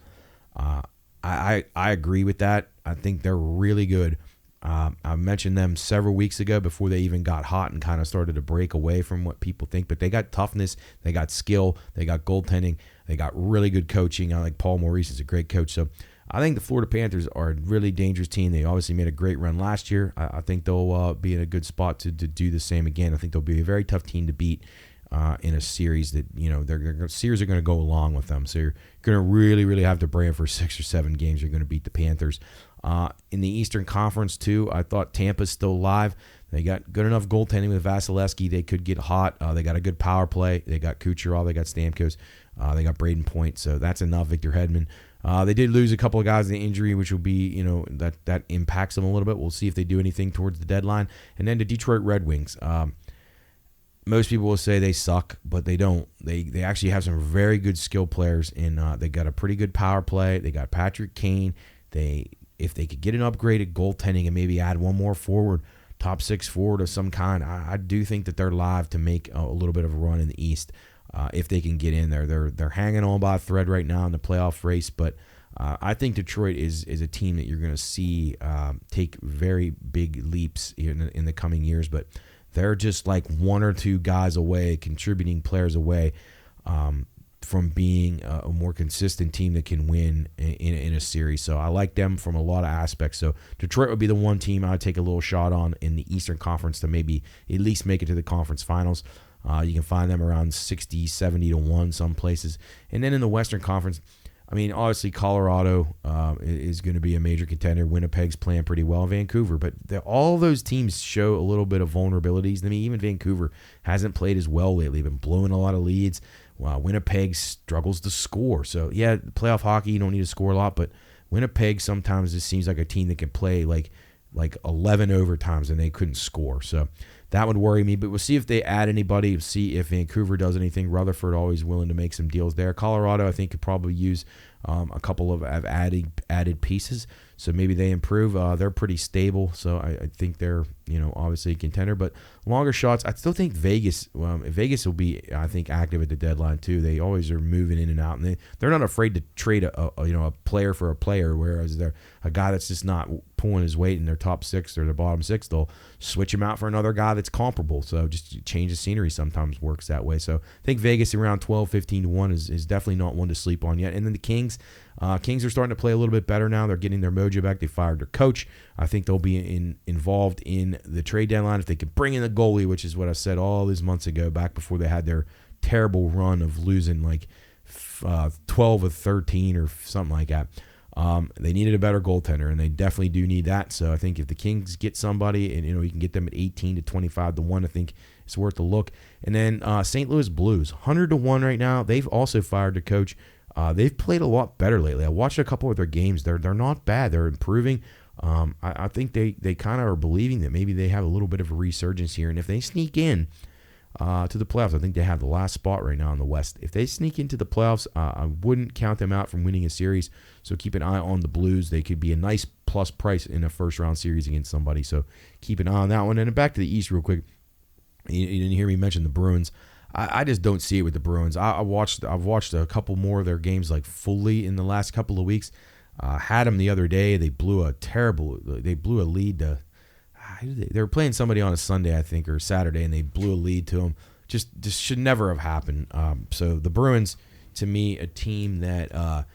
I agree with that. I think they're really good. I mentioned them several weeks ago before they even got hot and kind of started to break away from what people think, but they got toughness, they got skill, they got goaltending, they got really good coaching. I like Paul Maurice is a great coach, so I think the Florida Panthers are a really dangerous team. They obviously made a great run last year. I think they'll be in a good spot to do the same again. I think they'll be a very tough team to beat in a series that, series are going to go along with them. So you're going to really, really have to brain for 6 or 7 games. You're going to beat the Panthers. In the Eastern Conference, too, I thought Tampa's still live. They got good enough goaltending with Vasilevsky. They could get hot. They got a good power play. They got Kucherov. They got Stamkos. They got Braden Point. So that's enough. Victor Hedman. They did lose a couple of guys in the injury, which will be, that impacts them a little bit. We'll see if they do anything towards the deadline. And then the Detroit Red Wings. Most people will say they suck, but they don't. They actually have some very good skill players, and they got a pretty good power play. They got Patrick Kane. If they could get an upgraded goaltending and maybe add one more forward, top 6 forward of some kind, I do think that they're live to make a little bit of a run in the East. If they can get in there. They're hanging on by a thread right now in the playoff race, but I think Detroit is a team that you're going to see take very big leaps in the coming years, but they're just like 1 or 2 guys away, contributing players away from being a more consistent team that can win in a series. So I like them from a lot of aspects. So Detroit would be the one team I'd take a little shot on in the Eastern Conference to maybe at least make it to the conference finals. You can find them around 60, 70 to 1 some places. And then in the Western Conference, obviously Colorado is going to be a major contender. Winnipeg's playing pretty well. Vancouver. But all those teams show a little bit of vulnerabilities. Even Vancouver hasn't played as well lately. Been blowing a lot of leads. Winnipeg struggles to score. So, yeah, playoff hockey, you don't need to score a lot. But Winnipeg sometimes just seems like a team that can play like 11 overtimes and they couldn't score. So that would worry me, but we'll see if they add anybody. We'll see if Vancouver does anything. Rutherford always willing to make some deals there. Colorado, I think, could probably use A couple of have added pieces, so maybe they improve. They're pretty stable, so I think they're obviously a contender. But longer shots, I still think Vegas. Vegas will be, I think, active at the deadline too. They always are moving in and out, and they're not afraid to trade a player for a player. Whereas they're a guy that's just not pulling his weight in their top six or their bottom six, they'll switch him out for another guy that's comparable. So just change the scenery sometimes works that way. So I think Vegas around 12, 15 to 1 is definitely not one to sleep on yet. And then the Kings. Kings are starting to play a little bit better now. They're getting their mojo back. They fired their coach. I think they'll be involved in the trade deadline if they can bring in the goalie, which is what I said all these months ago, back before they had their terrible run of losing like 12 of 13 or something like that. They needed a better goaltender, and they definitely do need that. So I think if the Kings get somebody, and you can get them at 18 to 25 to 1, I think it's worth a look. And then St. Louis Blues, 100 to 1 right now. They've also fired the coach. They've played a lot better lately. I watched a couple of their games. They're not bad. They're improving. I think they kind of are believing that maybe they have a little bit of a resurgence here. And if they sneak in to the playoffs, I think they have the last spot right now in the West. If they sneak into the playoffs, I wouldn't count them out from winning a series. So keep an eye on the Blues. They could be a nice plus price in a first-round series against somebody. So keep an eye on that one. And back to the East real quick. You didn't hear me mention the Bruins. I just don't see it with the Bruins. I've watched a couple more of their games like fully in the last couple of weeks. Had them the other day. They blew a lead to. They were playing somebody on a Sunday, I think, or Saturday, and they blew a lead to them. Just should never have happened. So the Bruins, to me, a team that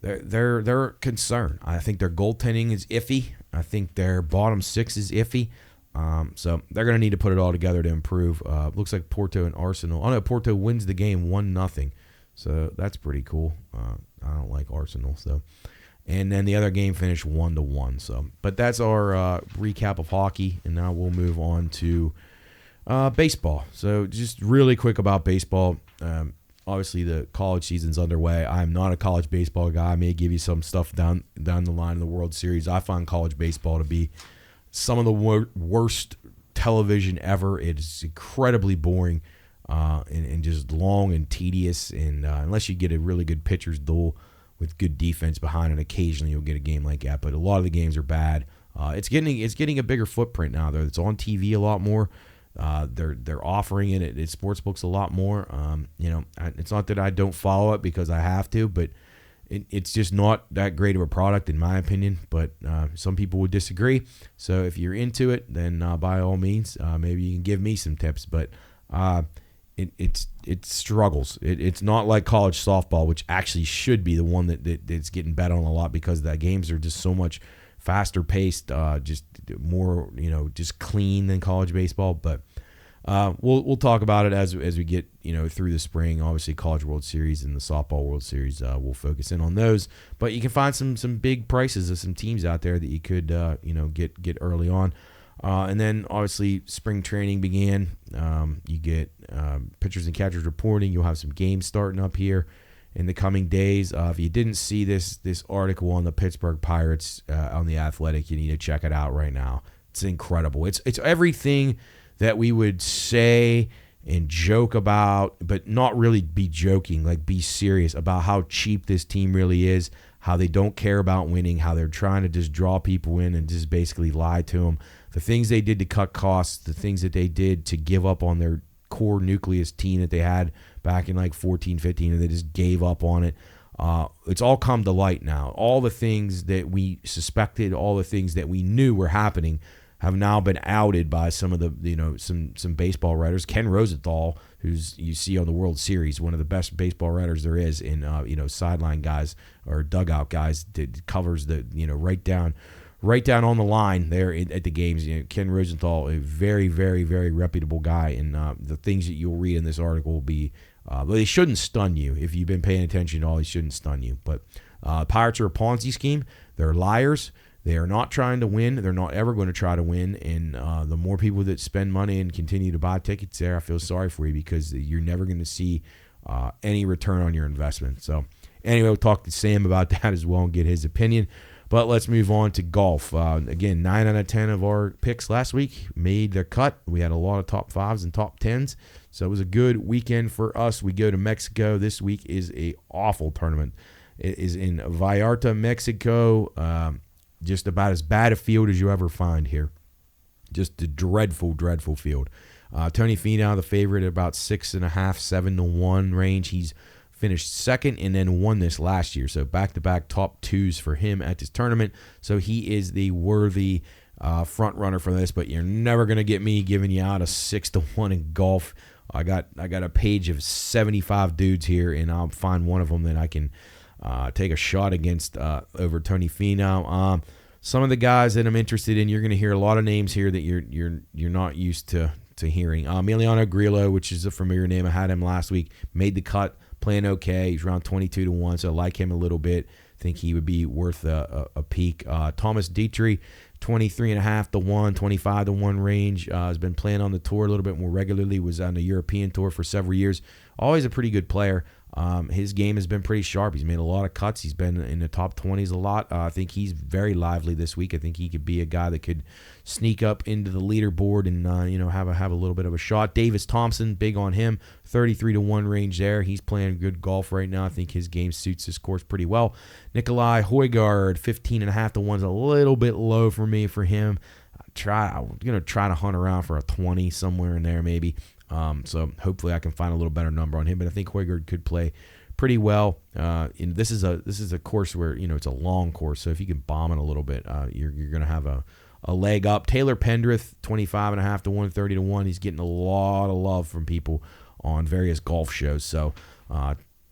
they're concerned. I think their goaltending is iffy. I think their bottom six is iffy. So they're going to need to put it all together to improve. Looks like Porto and Arsenal. Oh no, Porto wins the game 1-0. So that's pretty cool. I don't like Arsenal. So, and then the other game finished 1-1. So, but that's our recap of hockey, and now we'll move on to baseball. So just really quick about baseball. Obviously the college season's underway. I'm not a college baseball guy. I may give you some stuff down the line in the World Series. I find college baseball to be some of the worst television ever. It is incredibly boring and just long and tedious. And unless you get a really good pitcher's duel with good defense behind it, occasionally you'll get a game like that. But a lot of the games are bad. It's getting a bigger footprint now, though. It's on TV a lot more. They're offering it at sports books a lot more. It's not that I don't follow it because I have to, but it's just not that great of a product in my opinion. But some people would disagree. So if you're into it, then by all means, maybe you can give me some tips. But it struggles. It's not like college softball, which actually should be the one that's getting bet on a lot because the games are just so much faster paced, just more just clean than college baseball. But we'll talk about it as we get through the spring. Obviously, College World Series and the Softball World Series, we'll focus in on those. But you can find some big prices of some teams out there that you could get early on. And then obviously spring training began. You get pitchers and catchers reporting. You'll have some games starting up here in the coming days. If you didn't see this article on the Pittsburgh Pirates on The Athletic, you need to check it out right now. It's incredible. It's everything that we would say and joke about, but not really be joking, like be serious about how cheap this team really is, how they don't care about winning, how they're trying to just draw people in and just basically lie to them. The things they did to cut costs, the things that they did to give up on their core nucleus team that they had back in like 14, 15, and they just gave up on it. It's all come to light now. All the things that we suspected, all the things that we knew were happening have now been outed by some of the, some baseball writers. Ken Rosenthal, who's you see on the World Series, one of the best baseball writers there is in, sideline guys or dugout guys that covers the, right down on the line there at the games. Ken Rosenthal, a very, very, very reputable guy, and the things that you'll read in this article will be, they shouldn't stun you. If you've been paying attention at all, they shouldn't stun you. But Pirates are a Ponzi scheme. They're liars. They are not trying to win. They're not ever going to try to win. And the more people that spend money and continue to buy tickets there, I feel sorry for you because you're never going to see any return on your investment. So anyway, we'll talk to Sam about that as well and get his opinion. But let's move on to golf. Again, 9 out of 10 of our picks last week made the cut. We had a lot of top 5s and top 10s. So it was a good weekend for us. We go to Mexico. This week is a awful tournament. is in Vallarta, Mexico. Just about as bad a field as you ever find here. Just a dreadful, dreadful field. Tony Finau, the favorite, at about 6.5, 7-1 range. He's finished second and then won this last year. So back-to-back top twos for him at this tournament. So he is the worthy front runner for this. But you're never going to get me giving you out a 6-1 in golf. I got a page of 75 dudes here, and I'll find one of them that I can take a shot against over Tony Finau. Some of the guys that I'm interested in, you're going to hear a lot of names here that you're not used to hearing. Emiliano Grillo, which is a familiar name. I had him last week. Made the cut, playing okay. He's around 22-1, so I like him a little bit. Think he would be worth a peek. Thomas Dietrich, 23.5-1, 25-1 range. Has been playing on the tour a little bit more regularly. Was on the European tour for several years. Always a pretty good player. His game has been pretty sharp. He's made a lot of cuts. He's been in the top 20s a lot. I think he's very lively this week. I think he could be a guy that could sneak up into the leaderboard and have a little bit of a shot. Davis Thompson, big on him, 33-1 range there. He's playing good golf right now. I think his game suits this course pretty well. Nikolai Højgaard, 15.5-1 is a little bit low for me for him. I'm gonna try to hunt around for a 20 somewhere in there maybe. So hopefully I can find a little better number on him, but I think Højgaard could play pretty well. And this is a course where it's a long course, so if you can bomb it a little bit, you're going to have a leg up. Taylor Pendrith, 25.5-1, 30-1. He's getting a lot of love from people on various golf shows, so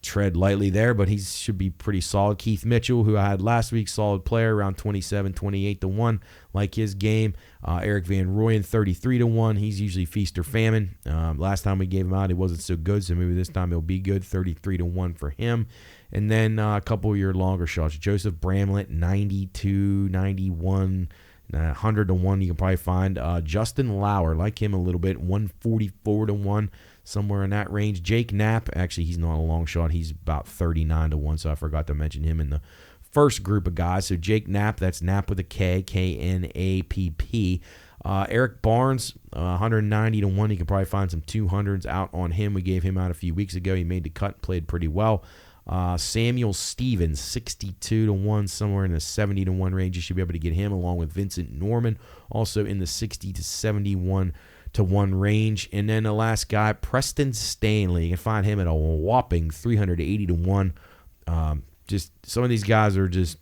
tread lightly there, but he should be pretty solid. Keith Mitchell, who I had last week, solid player, around 27, 28-1. Like his game. Eric Van Rooyen, 33-1. He's usually feast or famine. Last time we gave him out, he wasn't so good, so maybe this time he'll be good. 33-1 for him. And then a couple of your longer shots. Joseph Bramlett, 92, 91, 100-1 you can probably find. Justin Lauer, like him a little bit, 144-1. Somewhere in that range. Jake Knapp, actually, he's not a long shot. He's about 39-1, so I forgot to mention him in the first group of guys. So Jake Knapp, that's Knapp with a K, K-N-A-P-P. Eric Barnes, 190-1. You can probably find some 200s out on him. We gave him out a few weeks ago. He made the cut, played pretty well. Samuel Stevens, 62-1, somewhere in the 70-1 range. You should be able to get him along with Vincent Norman, also in the 60 to 71 to 1 range. And then the last guy, Preston Stanley. You can find him at a whopping 380-1. Just some of these guys are just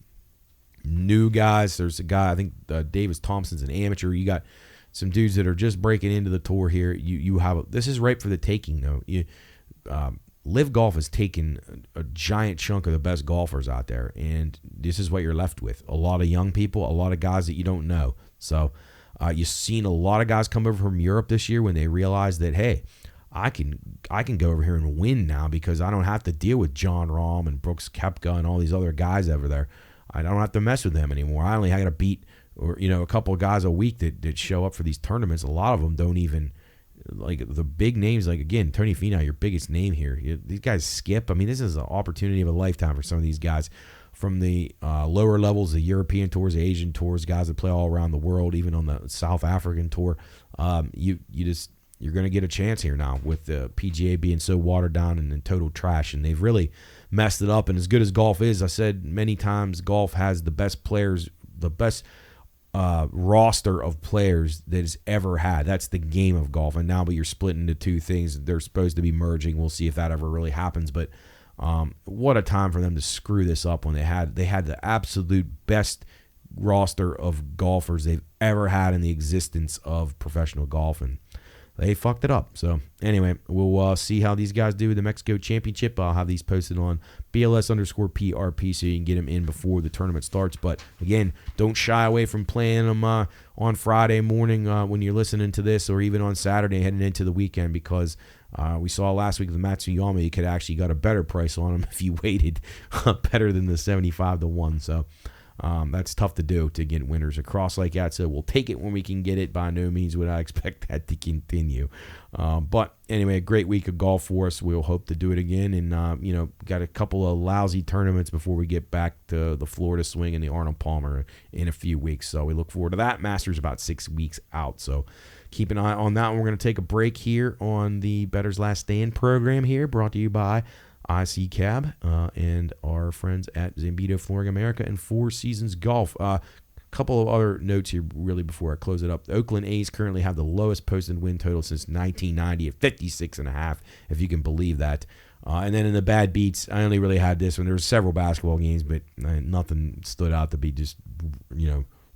new guys. There's a guy, I think Davis Thompson's an amateur. You got some dudes that are just breaking into the tour here. You have this is right for the taking though. Live Golf has taken a giant chunk of the best golfers out there, and this is what you're left with. A lot of young people, a lot of guys that you don't know. So you've seen a lot of guys come over from Europe this year when they realize that, hey, I can go over here and win now because I don't have to deal with John Rahm and Brooks Koepka and all these other guys over there. I don't have to mess with them anymore. I only got to beat a couple of guys a week that show up for these tournaments. A lot of them don't even, like the big names, like again, Tony Finau, your biggest name here. These guys skip. I mean, this is an opportunity of a lifetime for some of these guys from the lower levels, the European tours, the Asian tours, guys that play all around the world, even on the South African tour. You're going to get a chance here now with the PGA being so watered down and in total trash, and they've really messed it up. And as good as golf is, I said many times, golf has the best players, the best roster of players that it's ever had. That's the game of golf. And now, but you're splitting into two things. They're supposed to be merging. We'll see if that ever really happens. But what a time for them to screw this up when they had the absolute best roster of golfers they've ever had in the existence of professional golf, and they fucked it up. So anyway, we'll see how these guys do with the Mexico Championship. I'll have these posted on BLS_PRP so you can get them in before the tournament starts. But again, don't shy away from playing them on Friday morning when you're listening to this, or even on Saturday heading into the weekend, because we saw last week with Matsuyama, you could actually got a better price on them if you waited better than the 75-1. So that's tough to do, to get winners across like that. So we'll take it when we can get it. By no means would I expect that to continue. But anyway, a great week of golf for us. We'll hope to do it again. And, got a couple of lousy tournaments before we get back to the Florida swing and the Arnold Palmer in a few weeks. So we look forward to that. Masters about 6 weeks out. So keep an eye on that one. We're going to take a break here on the Bettor's Last Stand program here, brought to you by ICCAB, and our friends at Zambito Flooring America and Four Seasons Golf. Couple of other notes here really before I close it up. The Oakland A's currently have the lowest posted win total since 1990 at 56.5, if you can believe that. And then in the bad beats, I only really had this one. There were several basketball games, but nothing stood out to be just,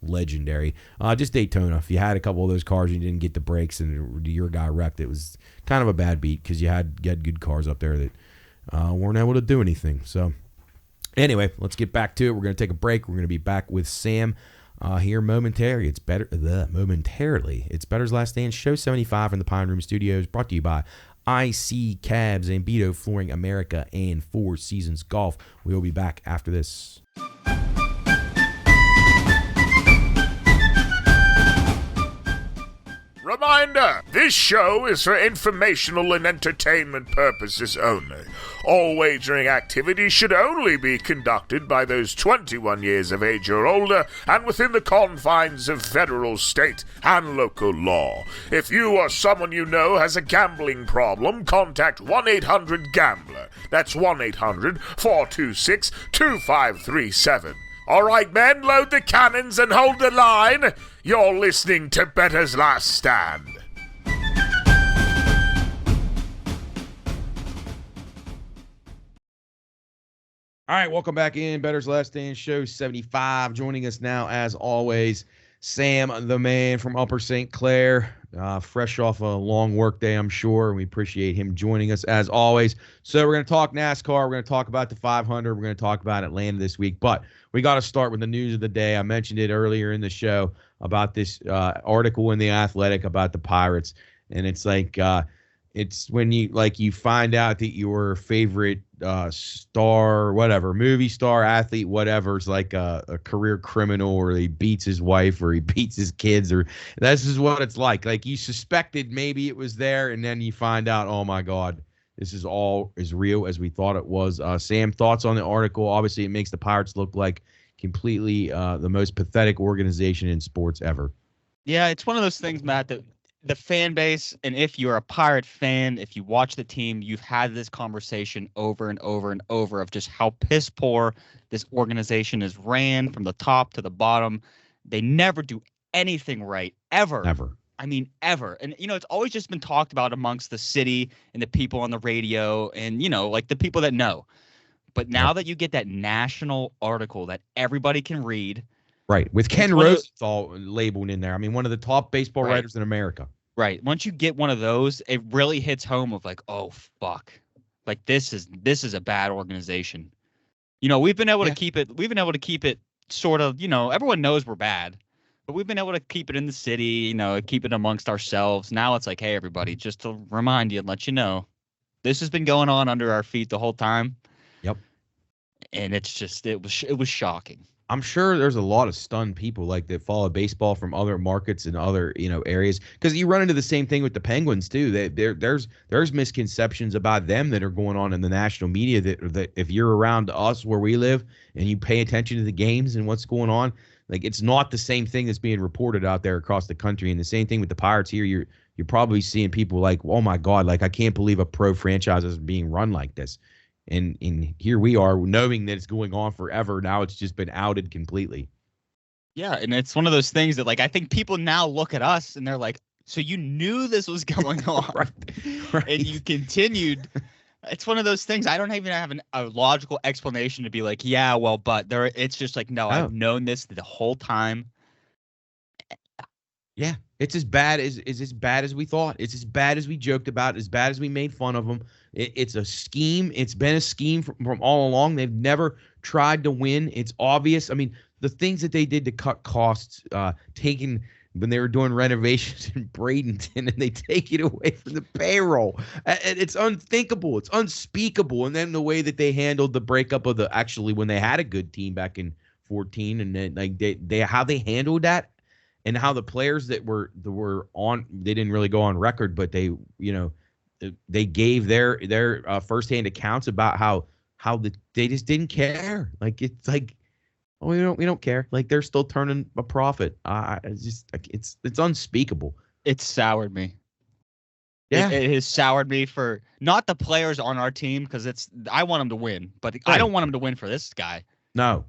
legendary. Just Daytona. If you had a couple of those cars and you didn't get the brakes and your guy wrecked, it was kind of a bad beat because you had good cars up there that weren't able to do anything. So anyway, let's get back to it. We're going to take a break. We're going to be back with Sam here momentarily. It's Bettor's Last Stand, Show 75 in the Pine Room Studios, brought to you by IC Cabs, Zambito Flooring America, and Four Seasons Golf. We will be back after this. Reminder, this show is for informational and entertainment purposes only. All wagering activities should only be conducted by those 21 years of age or older and within the confines of federal, state, and local law. If you or someone you know has a gambling problem, contact 1-800-GAMBLER. That's 1-800-426-2537. All right, men, load the cannons and hold the line. You're listening to Bettor's Last Stand. All right, welcome back in. Bettor's Last Stand, Show 75. Joining us now, as always, Sam, the man from Upper St. Clair. Fresh off a long work day, I'm sure. We appreciate him joining us, as always. So we're going to talk NASCAR. We're going to talk about the 500. We're going to talk about Atlanta this week. But we got to start with the news of the day. I mentioned it earlier in the show about this article in The Athletic about the Pirates. And it's like it's when you find out that your favorite star, whatever, movie star, athlete, whatever, is like a career criminal, or he beats his wife, or he beats his kids, or this is what it's like. Like, you suspected maybe it was there, and then you find out, oh my God, this is all as real as we thought it was. Sam, thoughts on the article? Obviously, it makes the Pirates look like completely the most pathetic organization in sports ever. Yeah, it's one of those things, Matt, that the fan base, and if you're a Pirate fan, if you watch the team, you've had this conversation over and over and over of just how piss poor this organization is ran from the top to the bottom. They never do anything right, ever. Ever. I mean, ever. And, it's always just been talked about amongst the city and the people on the radio and, like the people that know. But now that you get that national article that everybody can read. Right, with Ken Rosenthal labeled in there. I mean, one of the top baseball writers in America. Right. Once you get one of those, it really hits home of like, oh, fuck. Like, this is a bad organization. We've been able to keep it. We've been able to keep it sort of, everyone knows we're bad. But we've been able to keep it in the city, keep it amongst ourselves. Now it's like, hey, everybody, just to remind you and let you know, this has been going on under our feet the whole time. Yep. And it's just, it was shocking. I'm sure there's a lot of stunned people that follow baseball from other markets and other areas, because you run into the same thing with the Penguins too. There's misconceptions about them that are going on in the national media that if you're around us where we live and you pay attention to the games and what's going on, like, it's not the same thing that's being reported out there across the country. And the same thing with the Pirates here. You're probably seeing people like, oh my God, like, I can't believe a pro franchise is being run like this. And here we are knowing that it's going on forever. Now it's just been outed completely. Yeah, and it's one of those things that, I think people now look at us and they're like, so you knew this was going on, right. And you continued. It's one of those things. I don't even have a logical explanation to be like, yeah, well, but there. It's just like, no, I've known this the whole time. Yeah, it's as bad as we thought. It's as bad as we joked about. As bad as we made fun of them. It's a scheme. It's been a scheme from all along. They've never tried to win. It's obvious. I mean, the things that they did to cut costs, taking when they were doing renovations in Bradenton, and they take it away from the payroll. It's unthinkable. It's unspeakable. And then the way that they handled the breakup of when they had a good team back in 2014, and then they how they handled that, and how the players that were on, they didn't really go on record, but they they gave their firsthand accounts about how they just didn't care. Like, it's like, oh, we don't care. Like, they're still turning a profit. It's just it's unspeakable. It soured me. Yeah. It has soured me for not the players on our team because I want them to win, but I don't want them to win for this guy. No.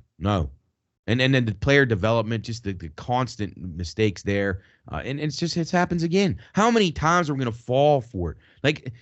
And then the player development, just the constant mistakes there. And it happens again. How many times are we going to fall for it? Like,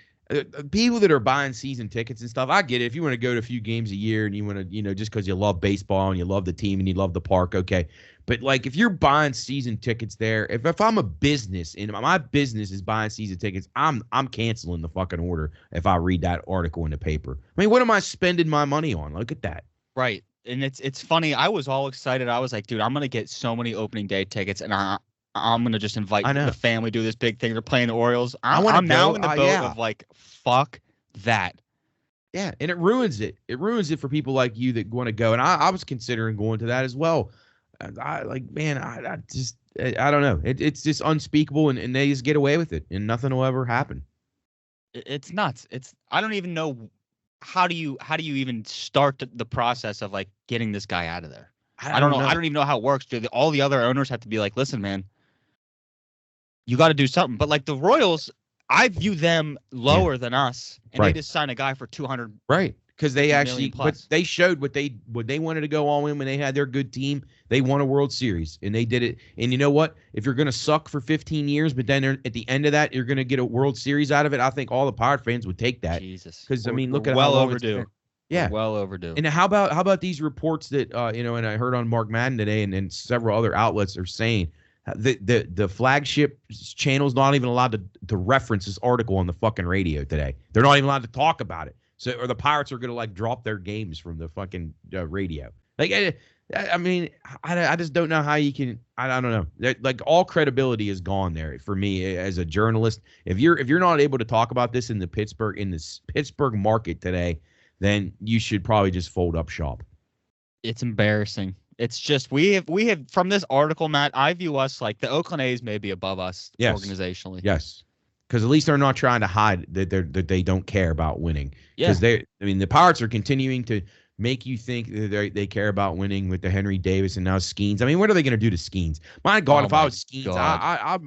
people that are buying season tickets and stuff, I get it. If you want to go to a few games a year and you want to, just because you love baseball and you love the team and you love the park, okay. But, like, if you're buying season tickets there, if I'm a business and my business is buying season tickets, I'm canceling the fucking order if I read that article in the paper. I mean, what am I spending my money on? Look at that. Right. And it's funny. I was all excited. I was like, dude, I'm going to get so many opening day tickets, and I'm going to just invite the family, do this big thing. They're playing the Orioles. I'm now in the boat of, like, fuck that. Yeah, and it ruins it. It ruins it for people like you that want to go. And I was considering going to that as well. I don't know. It's just unspeakable, and they just get away with it, and nothing will ever happen. It's nuts. I don't even know how do you even start the process of, like, getting this guy out of there. I don't know. I don't even know how it works. All the other owners have to be like, listen, man, you got to do something. But, like, the Royals, I view them lower than us, and they just signed a guy for $200. Right. Because they actually, but they showed what they wanted to go all in when they had their good team. They won a World Series, and they did it. And you know what? If you're going to suck for 15 years, but then at the end of that, you're going to get a World Series out of it, I think all the Pirate fans would take that. Jesus. Because, I mean, look at well how long overdue. Yeah. We're well overdue. And how about these reports that, and I heard on Mark Madden today and several other outlets are saying the flagship channel's not even allowed to reference this article on the fucking radio today. They're not even allowed to talk about it. So, or the Pirates are going to, like, drop their games from the fucking radio. Like, I mean, I just don't know how you can. I don't know. Like, all credibility is gone there for me as a journalist. If you're not able to talk about this in this Pittsburgh market today, then you should probably just fold up shop. It's embarrassing. It's just we have from this article, Matt. I view us like the Oakland A's may be above us organizationally. Yes. Because at least they're not trying to hide that they don't care about winning. Yeah. Because the Pirates are continuing to make you think that they care about winning with the Henry Davis and now Skeens. I mean, what are they going to do to Skeens? My God, if I was Skeens,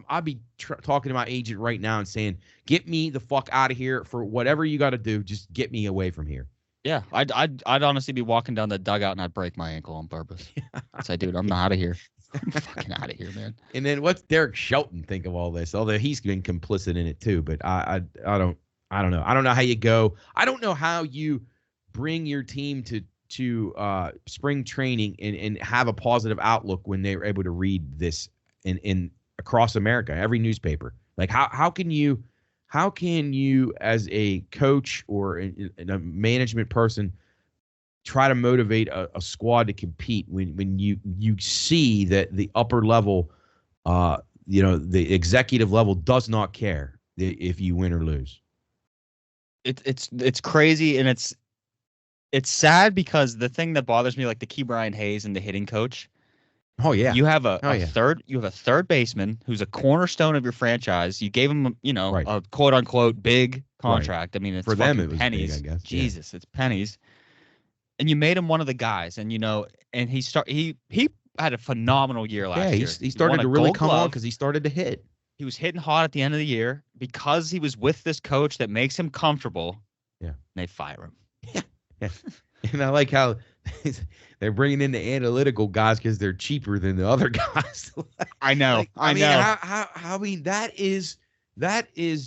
I'd be talking to my agent right now and saying, get me the fuck out of here for whatever you got to do. Just get me away from here. Yeah, I'd honestly be walking down the dugout and I'd break my ankle on purpose. I'd say, dude, I'm not out of here. I'm fucking out of here, man. And then what's Derek Shelton think of all this? Although he's been complicit in it too, but I don't know. I don't know how you go. I don't know how you bring your team to spring training and have a positive outlook when they were able to read this in across America, every newspaper. Like how can you as a coach or a management person try to motivate a squad to compete when you see that the upper level, the executive level does not care if you win or lose. It's crazy, and it's sad because the thing that bothers me, like the Key Brian Hayes and the hitting coach. Oh yeah, you have a third baseman who's a cornerstone of your franchise. You gave him a quote unquote big contract. Right. I mean, it's for them it was pennies. Big, I guess. Jesus, it's pennies. And you made him one of the guys, and and he had a phenomenal year last year. He started to really come on because he started to hit. He was hitting hot at the end of the year because he was with this coach that makes him comfortable. Yeah, and they fire him. Yeah. And I like how they're bringing in the analytical guys because they're cheaper than the other guys. I know. I mean, I mean, that is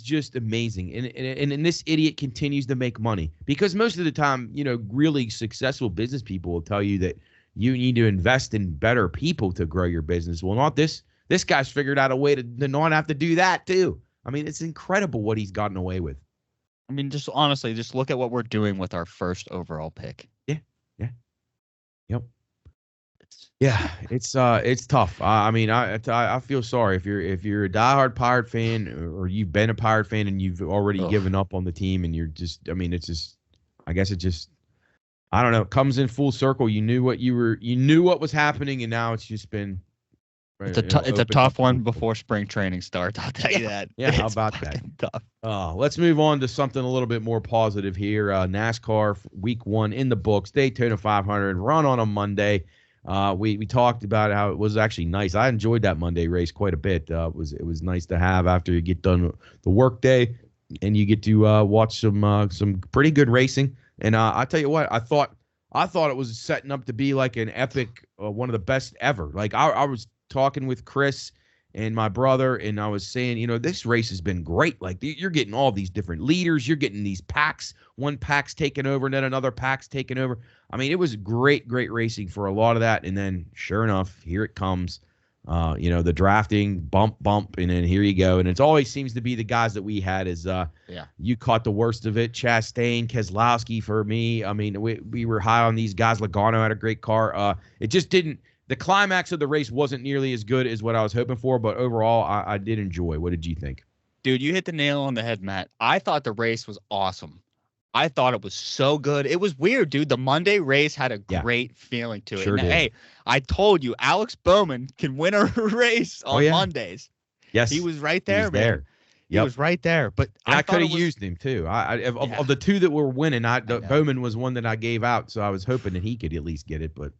just amazing. And this idiot continues to make money because most of the time, really successful business people will tell you that you need to invest in better people to grow your business. Well, not this. This guy's figured out a way to not have to do that too. I mean, it's incredible what he's gotten away with. I mean, just honestly, just look at what we're doing with our first overall pick. Yeah. Yep. It's tough. I mean, I feel sorry if you're a diehard Pirate fan or you've been a Pirate fan and you've already given up on the team and you're just. I mean, it's just. I guess it just. I don't know. It comes in full circle. You knew what was happening, and now it's just been. It's a tough one before spring training starts. I'll tell you that. Yeah, how about that? Tough. Let's move on to something a little bit more positive here. NASCAR Week 1 in the books. Daytona 500 run on a Monday. We talked about how it was actually nice. I enjoyed that Monday race quite a bit. It was nice to have after you get done the work day. and you get to watch some pretty good racing. And I tell you what, I thought it was setting up to be like an epic, one of the best ever. Like I was talking with Chris and my brother, and I was saying, this race has been great. Like you're getting all these different leaders, you're getting these packs. One pack's taking over, and then another pack's taking over. I mean, it was great racing for a lot of that. And then, sure enough, here it comes. The drafting bump, and then here you go. And it always seems to be the guys that we had is you caught the worst of it. Chastain, Keselowski for me. I mean, we were high on these guys. Logano had a great car. It just didn't. The climax of the race wasn't nearly as good as what I was hoping for, but overall, I did enjoy. What did you think? Dude, you hit the nail on the head, Matt. I thought the race was awesome. I thought it was so good. It was weird, dude. The Monday race had a great feeling to it. Sure did. Hey, I told you, Alex Bowman can win a race on Mondays. Yes. He was right there, man. Yep. He was right there. But I could have used him, too. Of the two that were winning, Bowman was one that I gave out, so I was hoping that he could at least get it. But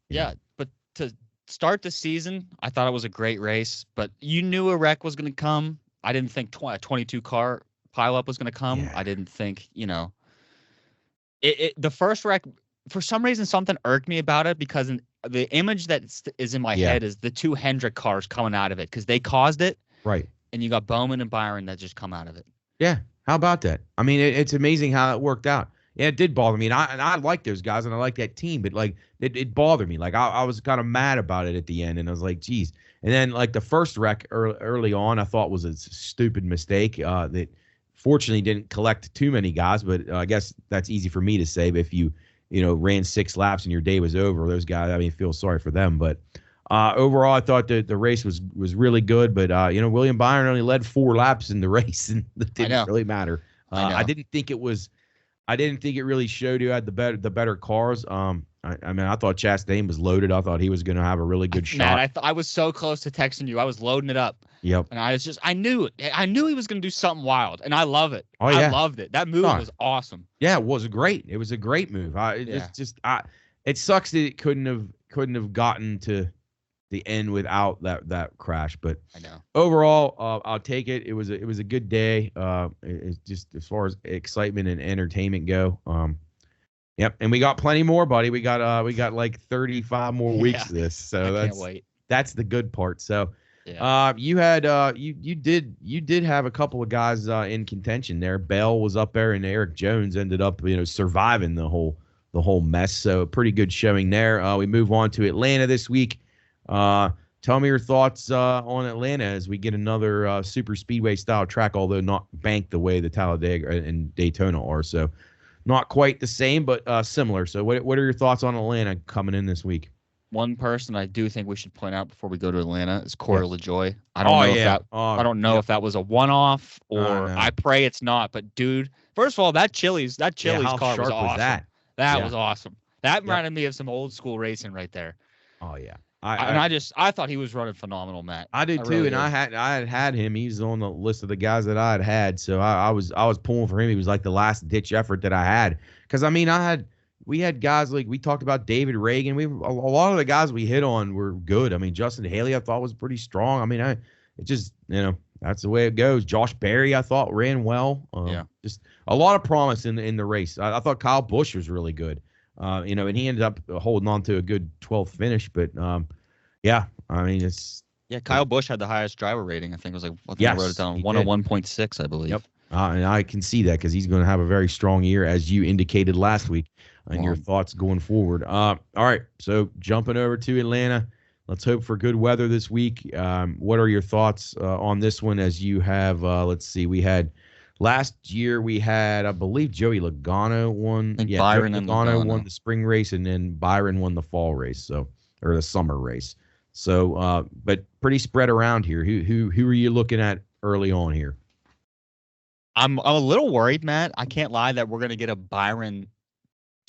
yeah, but to start the season, I thought it was a great race. But you knew a wreck was going to come. I didn't think a 22-car pileup was going to come. Yeah. I didn't think, the first wreck, for some reason, something irked me about it because the image that is in my head is the two Hendrick cars coming out of it because they caused it. Right. And you got Bowman and Byron that just come out of it. Yeah. How about that? I mean, it's amazing how it worked out. Yeah, it did bother me. And I like those guys and I like that team, but like it bothered me. Like I was kind of mad about it at the end and I was like, geez. And then like the first wreck early on, I thought was a stupid mistake that fortunately didn't collect too many guys, but I guess that's easy for me to say. But if you ran 6 laps and your day was over, those guys, I mean, feel sorry for them. But overall, I thought that the race was really good. But William Byron only led 4 laps in the race, and it didn't really matter. I didn't think it really showed who had the better cars. I mean, I thought Chastain was loaded. I thought he was going to have a really good shot. Man, I was so close to texting you. I was loading it up. Yep. And I knew it. I knew he was going to do something wild, and I love it. Oh, yeah. I loved it. That move was awesome. Yeah, it was great. It was a great move. It sucks that it couldn't have gotten to the end without that crash. But I know. Overall, I'll take it. It was a good day. It's just as far as excitement and entertainment go. Yep, and we got plenty more, buddy. We got like 35 more weeks of this, so can't wait. That's the good part. So, you had you did have a couple of guys in contention there. Bell was up there, and Eric Jones ended up surviving the whole mess. So, a pretty good showing there. We move on to Atlanta this week. Tell me your thoughts on Atlanta as we get another super speedway style track, although not banked the way the Talladega and Daytona are. So. Not quite the same, but similar. So what are your thoughts on Atlanta coming in this week? One person I do think we should point out before we go to Atlanta is Corey LaJoy. I don't know if that was a one-off or I pray it's not. But dude, first of all, that Chili's car was awesome. That was awesome. That reminded me of some old school racing right there. Oh yeah. I thought he was running phenomenal, Matt. I did too, really I had him. He's on the list of the guys that I had. So I was pulling for him. He was like the last ditch effort that I had. Because I mean, we had guys like we talked about David Reagan. A lot of the guys we hit on were good. I mean, Justin Haley I thought was pretty strong. I mean, that's the way it goes. Josh Berry I thought ran well. Just a lot of promise in the race. I thought Kyle Busch was really good. And he ended up holding on to a good 12th finish. But, I mean, it's... Yeah, Kyle Busch had the highest driver rating. I think it was I wrote it down, 101.6, I believe. Yep. And I can see that because he's going to have a very strong year, as you indicated last week, and your thoughts going forward. All right, so jumping over to Atlanta, let's hope for good weather this week. What are your thoughts on this one as you have, let's see, we had... Last year we had, I believe, Joey Logano won. Byron and Logano won the spring race, and then Byron won the fall race, or the summer race. So, but pretty spread around here. Who are you looking at early on here? I'm a little worried, Matt. I can't lie that we're going to get a Byron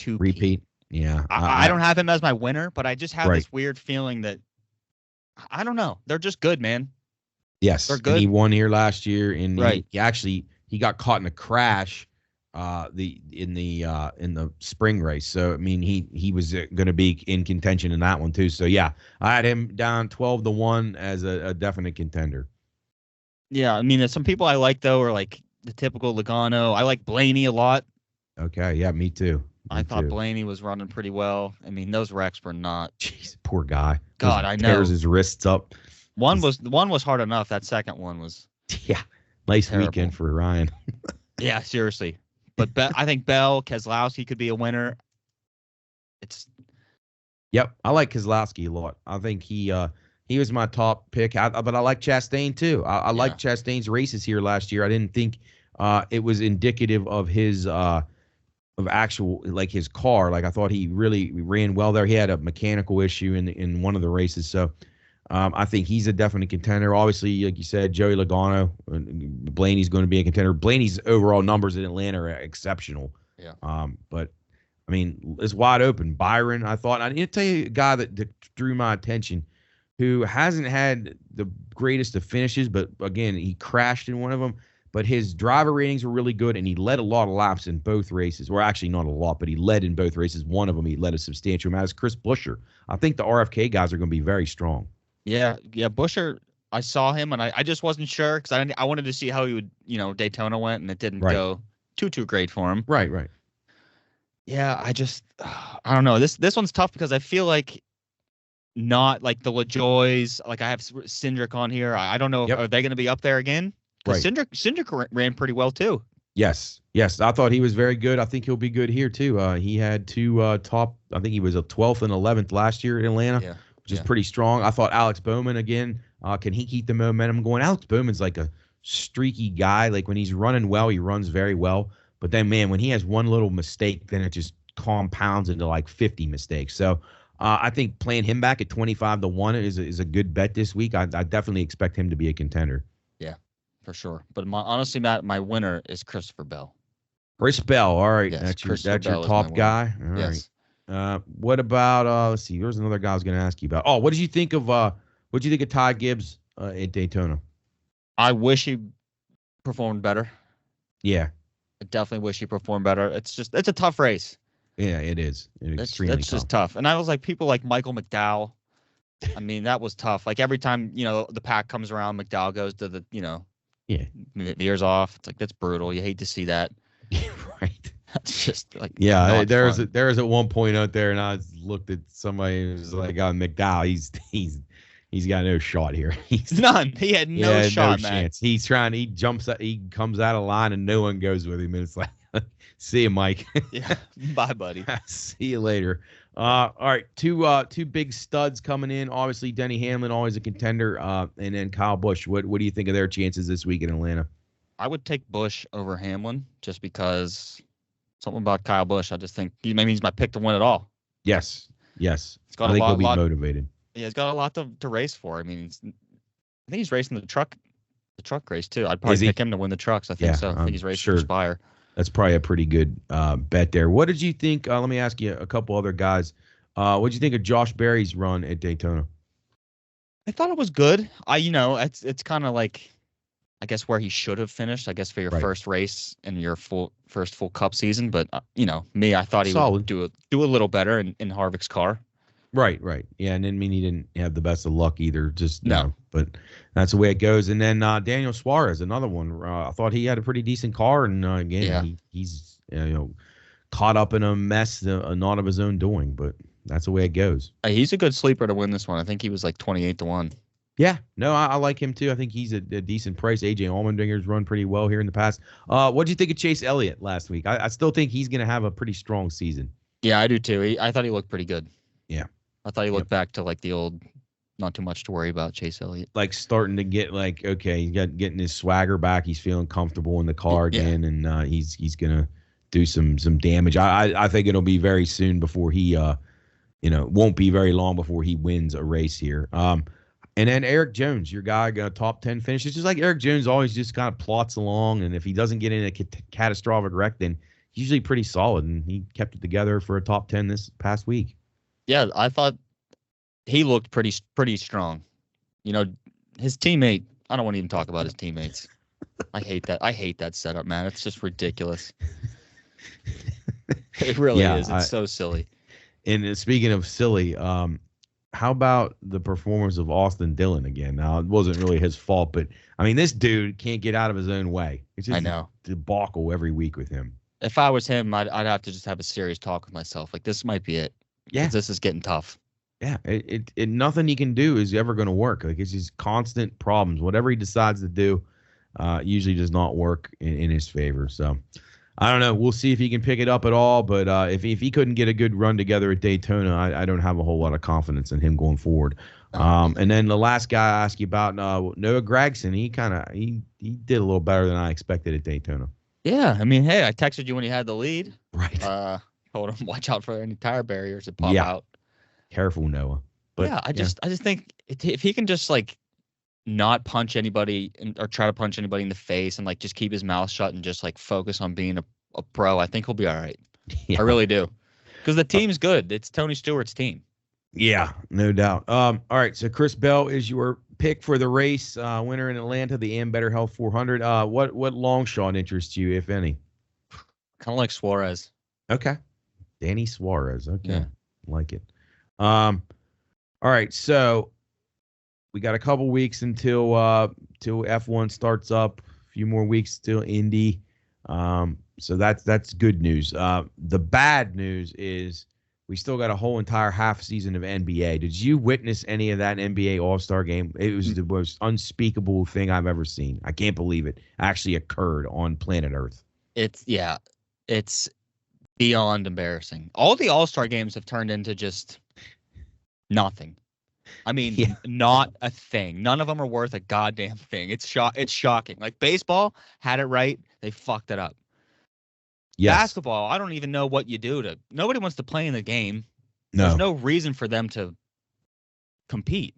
repeat. Yeah, I don't have him as my winner, but I just have this weird feeling that I don't know. They're just good, man. Yes, they're good. And he won here last year, and he got caught in a crash in the spring race. So I mean he was going to be in contention in that one too. So yeah, I had him down 12-1 as a definite contender. Yeah, I mean some people I like though are like the typical Logano. I like Blaney a lot. Okay, yeah, me too. I thought Blaney was running pretty well. I mean, those wrecks were not. Jeez, poor guy. God, I know. Tears his wrists up. One was hard enough. That second one was. Yeah, nice terrible. weekend for Ryan. Yeah, seriously. But I think Bell, Keselowski could be a winner. Yep, I like Keselowski a lot. I think he was my top pick. But I like Chastain too. I like Chastain's races here last year. I didn't think it was indicative of his of actual, like, his car. Like, I thought he really ran well there. He had a mechanical issue in one of the races. So I think he's a definite contender. Obviously, like you said, Joey Logano, Blaney's going to be a contender. Blaney's overall numbers in Atlanta are exceptional. Yeah. But I mean, it's wide open. Byron, I thought. I need to tell you a guy that drew my attention, who hasn't had the greatest of finishes, but again, he crashed in one of them. But his driver ratings were really good, and he led a lot of laps in both races. Or actually, not a lot, but he led in both races. One of them, he led a substantial amount. It's Chris Buescher. I think the RFK guys are going to be very strong. Yeah, Buescher, I saw him, and I just wasn't sure because I wanted to see how he would, Daytona went, and it didn't go too great for him. Right. Yeah, I don't know. This one's tough because I feel like not like the LaJoys. Like, I have Cindric on here. I don't know. Are they going to be up there again? Right. Cindric ran pretty well too. Yes. I thought he was very good. I think he'll be good here too. He had two top. I think he was a 12th and 11th last year in Atlanta, which is pretty strong. I thought Alex Bowman again. Can he keep the momentum going? Alex Bowman's like a streaky guy. Like, when he's running well, he runs very well. But then, man, when he has one little mistake, then it just compounds into like 50 mistakes. So I think playing him back at 25-1 is a good bet this week. I definitely expect him to be a contender. Yeah, for sure. But honestly, Matt, my winner is Christopher Bell. Chris Bell. All right. Yes, that's your top guy. All right. What about, let's see, there's another guy I was going to ask you about. Oh, what did you think of Ty Gibbs at Daytona? I wish he performed better. Yeah. I definitely wish he performed better. It's a tough race. Yeah, it is. It's just tough. And I was like, people like Michael McDowell. I mean, that was tough. Like, every time, the pack comes around, McDowell goes to the ears off. It's like, that's brutal. You hate to see that. Right. That's just like, there's at one point out there, and I looked at somebody who was like, McDowell, he's got no shot here. He's none. He had no shot, no man. Chance. He comes out of line and no one goes with him. And it's like, see you, Mike. Yeah. Bye, buddy. See you later. All right. Two big studs coming in. Obviously, Denny Hamlin, always a contender. And then Kyle Busch. What do you think of their chances this week in Atlanta? I would take Busch over Hamlin just because something about Kyle Busch. I just think maybe he's my pick to win it all. Yes. I think he'll be motivated. Yeah, he's got a lot to race for. I mean, I think he's racing the truck race too. I'd probably pick him to win the trucks. I think so. I think he's racing for Spire. That's probably a pretty good bet there. What did you think? Let me ask you a couple other guys. What did you think of Josh Berry's run at Daytona? I thought it was good. It's kind of like, I guess, where he should have finished, I guess, for your first race and your first full Cup season. But, I thought he would do a little better in Harvick's car. Right. Yeah, and then he didn't have the best of luck either. Just no. But that's the way it goes. And then Daniel Suarez, another one. I thought he had a pretty decent car, and he's caught up in a mess, not of his own doing. But that's the way it goes. He's a good sleeper to win this one. I think he was like 28-1. Yeah, no, I like him too. I think he's a decent price. AJ Allmendinger's run pretty well here in the past. What did you think of Chase Elliott last week? I still think he's going to have a pretty strong season. Yeah, I do too. I thought he looked pretty good. Yeah. I thought he looked back to like the old, not too much to worry about Chase Elliott. Like starting to get like, okay, he's getting his swagger back. He's feeling comfortable in the car again, and he's gonna do some damage. I think it'll be very soon before he, won't be very long before he wins a race here. And then Eric Jones, your guy, got a top 10 finish. It's just like Eric Jones always just kind of plots along, and if he doesn't get in a catastrophic wreck, then he's usually pretty solid, and he kept it together for a top 10 this past week. Yeah, I thought he looked pretty strong. His teammate, I don't want to even talk about his teammates. I hate that setup, man. It's just ridiculous. It really is. It's so silly. And speaking of silly, how about the performance of Austin Dillon again? Now, it wasn't really his fault, but I mean, this dude can't get out of his own way. It's I just a know. debacle every week with him. If I was him, I'd have to just have a serious talk with myself. Like, this might be it. Yeah. Because this is getting tough. Yeah. It nothing he can do is ever going to work. Like, it's just constant problems. Whatever he decides to do usually does not work in his favor. So, I don't know. We'll see if he can pick it up at all. But if he couldn't get a good run together at Daytona, I don't have a whole lot of confidence in him going forward. And then the last guy I asked you about, Noah Gragson, he did a little better than I expected at Daytona. Yeah, I mean, hey, I texted you when he had the lead. Right. Told him watch out for any tire barriers that pop out. Careful, Noah. But yeah, I just think if he can just like not punch anybody or try to punch anybody in the face and like just keep his mouth shut and just like focus on being a pro, I think he'll be all right. Yeah. I really do. Because the team's good. It's Tony Stewart's team. Yeah, no doubt. All right, so Chris Bell is your pick for the race, winner in Atlanta, the Ambetter Health 400. What long shot interests you, if any? Kind of like Suarez. Okay. Danny Suarez. Okay. Yeah. Like it. All right, so we got a couple weeks until F1 starts up. A few more weeks till Indy. So that's good news. The bad news is we still got a whole entire half season of NBA. Did you witness any of that NBA All-Star game? It was the most unspeakable thing I've ever seen. I can't believe it actually occurred on planet Earth. It's beyond embarrassing. All the All-Star games have turned into just nothing. I mean, not a thing. None of them are worth a goddamn thing. It's shocking. Like baseball had it right. They fucked it up. Yes. Basketball, I don't even know what you do to. Nobody wants to play in the game. No. There's no reason for them to compete.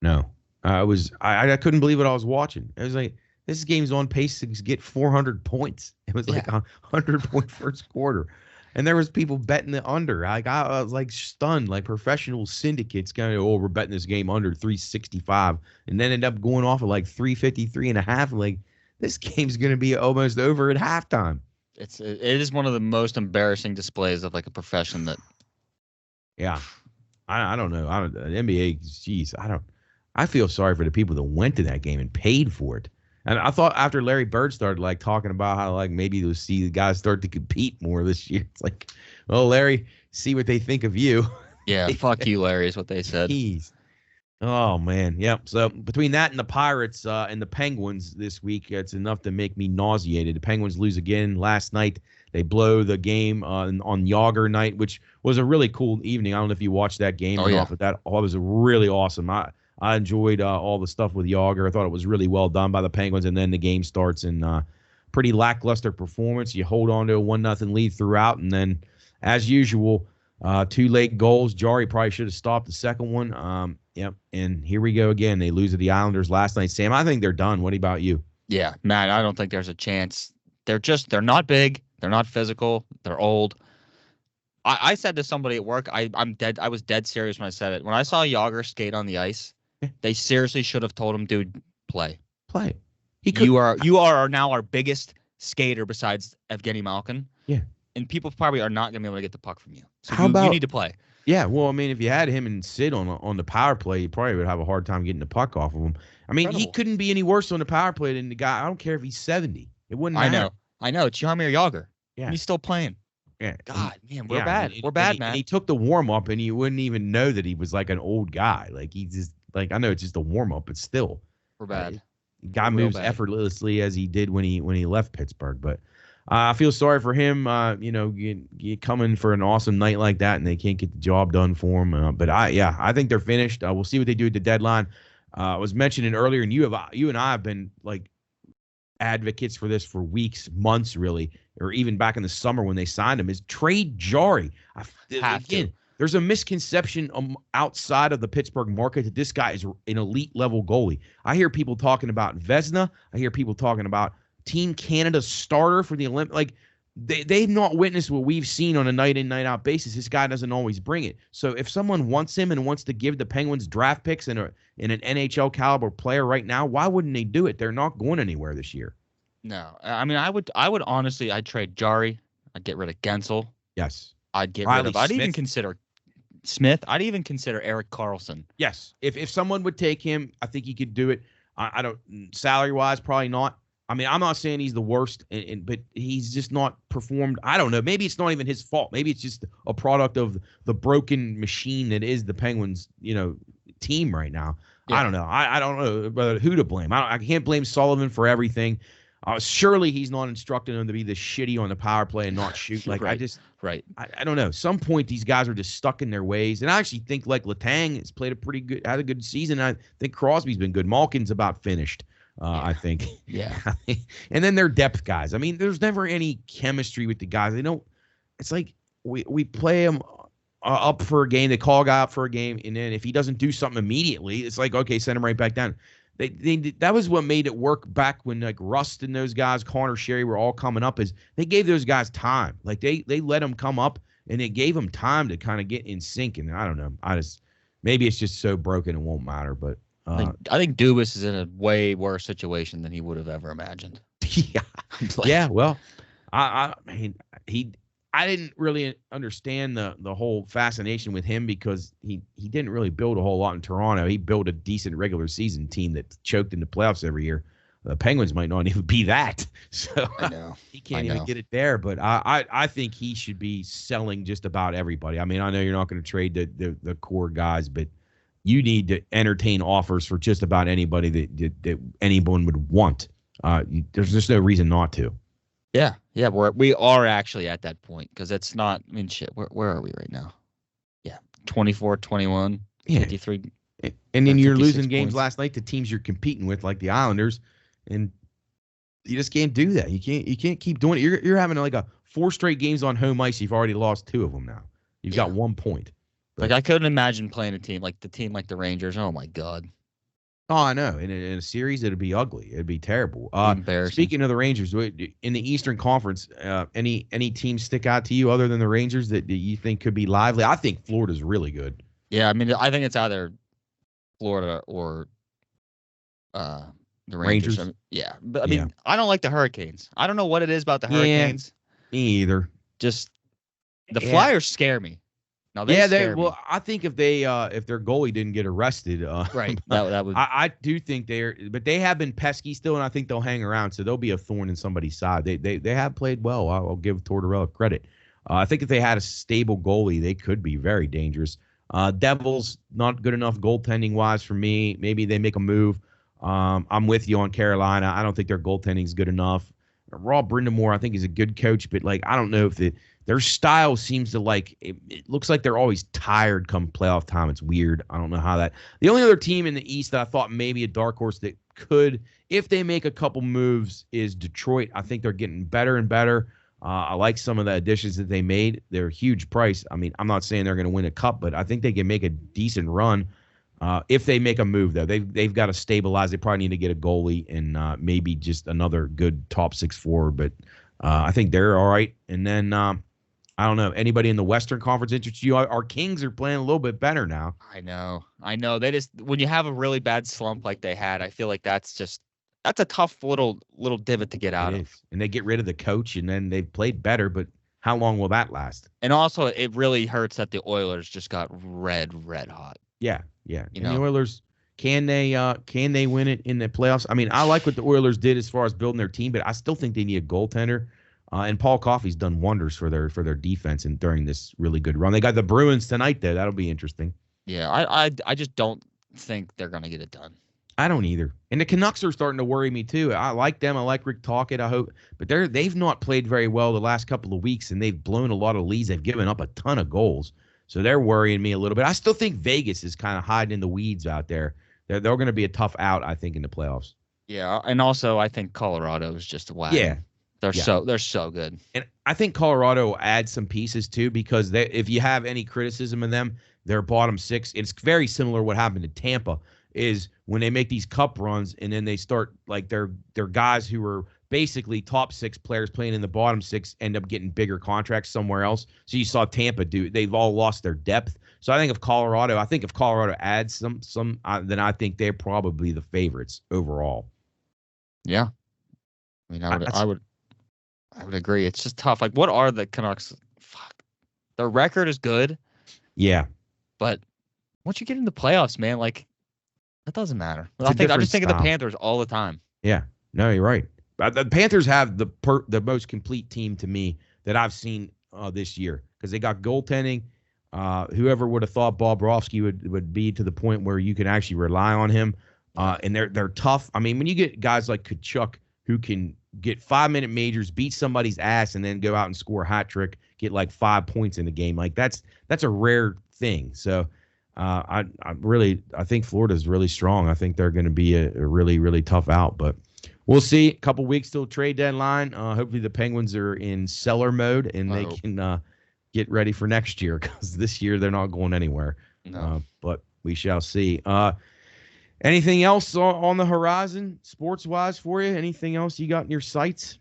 No. I couldn't believe what I was watching. It was like, this game's on pace to get 400 points. It was like 100-point first quarter. And there was people betting the under. I was like stunned, like professional syndicates kind of, we're betting this game under 365, and then end up going off at like 353 and a half. Like, this game's going to be almost over at halftime. It is one of the most embarrassing displays of like a profession that. Yeah, I don't know. The NBA, geez, I feel sorry for the people that went to that game and paid for it. And I thought after Larry Bird started like talking about how like maybe you'll see the guys start to compete more this year. It's like, well, Larry, see what they think of you. Yeah, fuck you, Larry, is what they said. Jeez. Oh man, yep. So between that and the Pirates and the Penguins this week, it's enough to make me nauseated. The Penguins lose again last night. They blow the game on Yager night, which was a really cool evening. I don't know if you watched that game or not, but that was really awesome. I enjoyed all the stuff with Yager. I thought it was really well done by the Penguins, and then the game starts in pretty lackluster performance. You hold on to a 1-0 lead throughout, and then, as usual, 2 late goals. Jari probably should have stopped the second one. Yep, and here we go again. They lose to the Islanders last night. Sam, I think they're done. What about you? Yeah, Matt, I don't think there's a chance. They're not big. They're not physical. They're old. I said to somebody at work, I was dead serious when I said it. When I saw Yager skate on the ice, they seriously should have told him, dude, play. You are now our biggest skater besides Evgeny Malkin. Yeah. And people probably are not going to be able to get the puck from you. So you need to play. Yeah, well, I mean, if you had him and Sid on the power play, you probably would have a hard time getting the puck off of him. I mean, He couldn't be any worse on the power play than the guy. I don't care if he's 70. It wouldn't matter. I know. It's Jaromir Yager. Yeah. He's still playing. Yeah. God, man, we're bad. We're bad, man. And he took the warm-up, and you wouldn't even know that he was like an old guy. Like, he just, like, I know it's just a warm-up, but still. We're bad. Guy moves effortlessly as he did when he left Pittsburgh, but I feel sorry for him. You come in for an awesome night like that, and they can't get the job done for him. But I think they're finished. We'll see what they do at the deadline. I was mentioning earlier, and you and I have been like advocates for this for weeks, months, really, or even back in the summer when they signed him. Is trade Jari. There's a misconception outside of the Pittsburgh market that this guy is an elite level goalie. I hear people talking about Vezina. I hear people talking about Team Canada starter for the Olympics. Like, they've not witnessed what we've seen on a night in, night out basis. This guy doesn't always bring it. So if someone wants him and wants to give the Penguins draft picks in an NHL caliber player right now, why wouldn't they do it? They're not going anywhere this year. No, I mean, I would honestly, I'd trade Jari. I'd get rid of Gensel. Yes. I'd even consider Smith. I'd even consider Eric Carlson. Yes. If someone would take him, I think he could do it. I don't, salary-wise, probably not. I mean, I'm not saying he's the worst, but he's just not performed. I don't know. Maybe it's not even his fault. Maybe it's just a product of the broken machine that is the Penguins, team right now. Yeah. I don't know. I don't know who to blame. I can't blame Sullivan for everything. Surely he's not instructing them to be this shitty on the power play and not shoot. Like right. I don't know. Some point these guys are just stuck in their ways. And I actually think like Letang has played had a good season. I think Crosby's been good. Malkin's about finished. I think. Yeah. And then they're depth guys. I mean, there's never any chemistry with the guys. They don't. It's like we play them up for a game. They call a guy up for a game, and then if he doesn't do something immediately, it's like, okay, send him right back down. That was what made it work back when like Rust and those guys, Connor, Sherry were all coming up. Is they gave those guys time. Like they let them come up, and it gave them time to kind of get in sync. And I don't know. Maybe it's just so broken it won't matter, but. I think Dubas is in a way worse situation than he would have ever imagined. Yeah, yeah. Well, I mean, I didn't really understand the whole fascination with him because he didn't really build a whole lot in Toronto. He built a decent regular season team that choked in the playoffs every year. The Penguins might not even be that, so I know. He can't even get it there. But I think he should be selling just about everybody. I mean, I know you're not going to trade the core guys, but you need to entertain offers for just about anybody that anyone would want. There's just no reason not to. Yeah, we are actually at that point because it's not. I mean, shit. Where are we right now? Yeah, 24, 21, 53. And then you're losing games last night to teams you're competing with, like the Islanders, and you just can't do that. You can't keep doing it. You're having like 4 straight games on home ice. You've already lost 2 of them now. You've got 1 point. Like I couldn't imagine playing a team like the Rangers. Oh my God. Oh, I know. In a series, it'd be ugly. It'd be terrible. Embarrassing. Speaking of the Rangers, in the Eastern Conference, any teams stick out to you other than the Rangers that you think could be lively? I think Florida's really good. Yeah, I mean, I think it's either Florida or the Rangers. I mean, yeah, but I mean, I don't like the Hurricanes. I don't know what it is about the Hurricanes. Me either. Just the Flyers scare me. No, well, I think if their goalie didn't get arrested, right, that would. I do think but they have been pesky still, and I think they'll hang around, so they'll be a thorn in somebody's side. They have played well. I'll give Tortorella credit. I think if they had a stable goalie, they could be very dangerous. Devils not good enough goaltending wise for me. Maybe they make a move. I'm with you on Carolina. I don't think their goaltending is good enough. Rob Brindamore, I think, is a good coach, but like I don't know if their style seems to it looks like they're always tired come playoff time. It's weird. I don't know how that. The only other team in the East that I thought maybe a dark horse that could, if they make a couple moves, is Detroit. I think they're getting better and better. I like some of the additions that they made. They're a huge price. I mean, I'm not saying they're going to win a cup, but I think they can make a decent run if they make a move, though. They've got to stabilize. They probably need to get a goalie and maybe just another good top 6 forward. But I think they're all right. And then I don't know. Anybody in the Western Conference interests you? Our Kings are playing a little bit better now. I know. They just when you have a really bad slump like they had, I feel like that's a tough little divot to get out of. And they get rid of the coach, and then they've played better. But how long will that last? And also, it really hurts that the Oilers just got red hot. Yeah. The Oilers, can they win it in the playoffs? I mean, I like what the Oilers did as far as building their team, but I still think they need a goaltender. And Paul Coffey's done wonders for their defense and during this really good run. They got the Bruins tonight, though. That'll be interesting. Yeah, I just don't think they're going to get it done. I don't either. And the Canucks are starting to worry me, too. I like them. I like Rick Tocchet. I hope. But they've not played very well the last couple of weeks, and they've blown a lot of leads. They've given up a ton of goals. So they're worrying me a little bit. I still think Vegas is kind of hiding in the weeds out there. They're going to be a tough out, I think, in the playoffs. Yeah, and also I think Colorado is just a whack. Yeah. They're so good. And I think Colorado will add some pieces, too, because if you have any criticism of them, their bottom 6, it's very similar to what happened to Tampa, is when they make these cup runs and then they start, like, they're guys who are basically top 6 players playing in the bottom 6 end up getting bigger contracts somewhere else. So you saw Tampa they've all lost their depth. So I think if Colorado adds some, then I think they're probably the favorites overall. Yeah. I mean, I would agree. It's just tough. Like, what are the Canucks? Fuck. Their record is good. Yeah. But once you get in the playoffs, man, like that doesn't matter. It's a I different just think of the style. Panthers all the time. Yeah, no, you're right. The Panthers have the most complete team to me that I've seen this year because they got goaltending. Whoever would have thought Bobrovsky would be to the point where you can actually rely on him. And they're tough. I mean, when you get guys like Kachuk who can get 5-minute majors, beat somebody's ass, and then go out and score a hat trick, get like 5 points in the game, like that's a rare thing. So I think Florida's really strong. I think they're going to be a really, really tough out, but we'll see. A couple weeks till trade deadline. Hopefully the Penguins are in seller mode and they can get ready for next year because this year they're not going anywhere. No. But we shall see. Anything else on the horizon, sports-wise, for you? Anything else you got in your sights?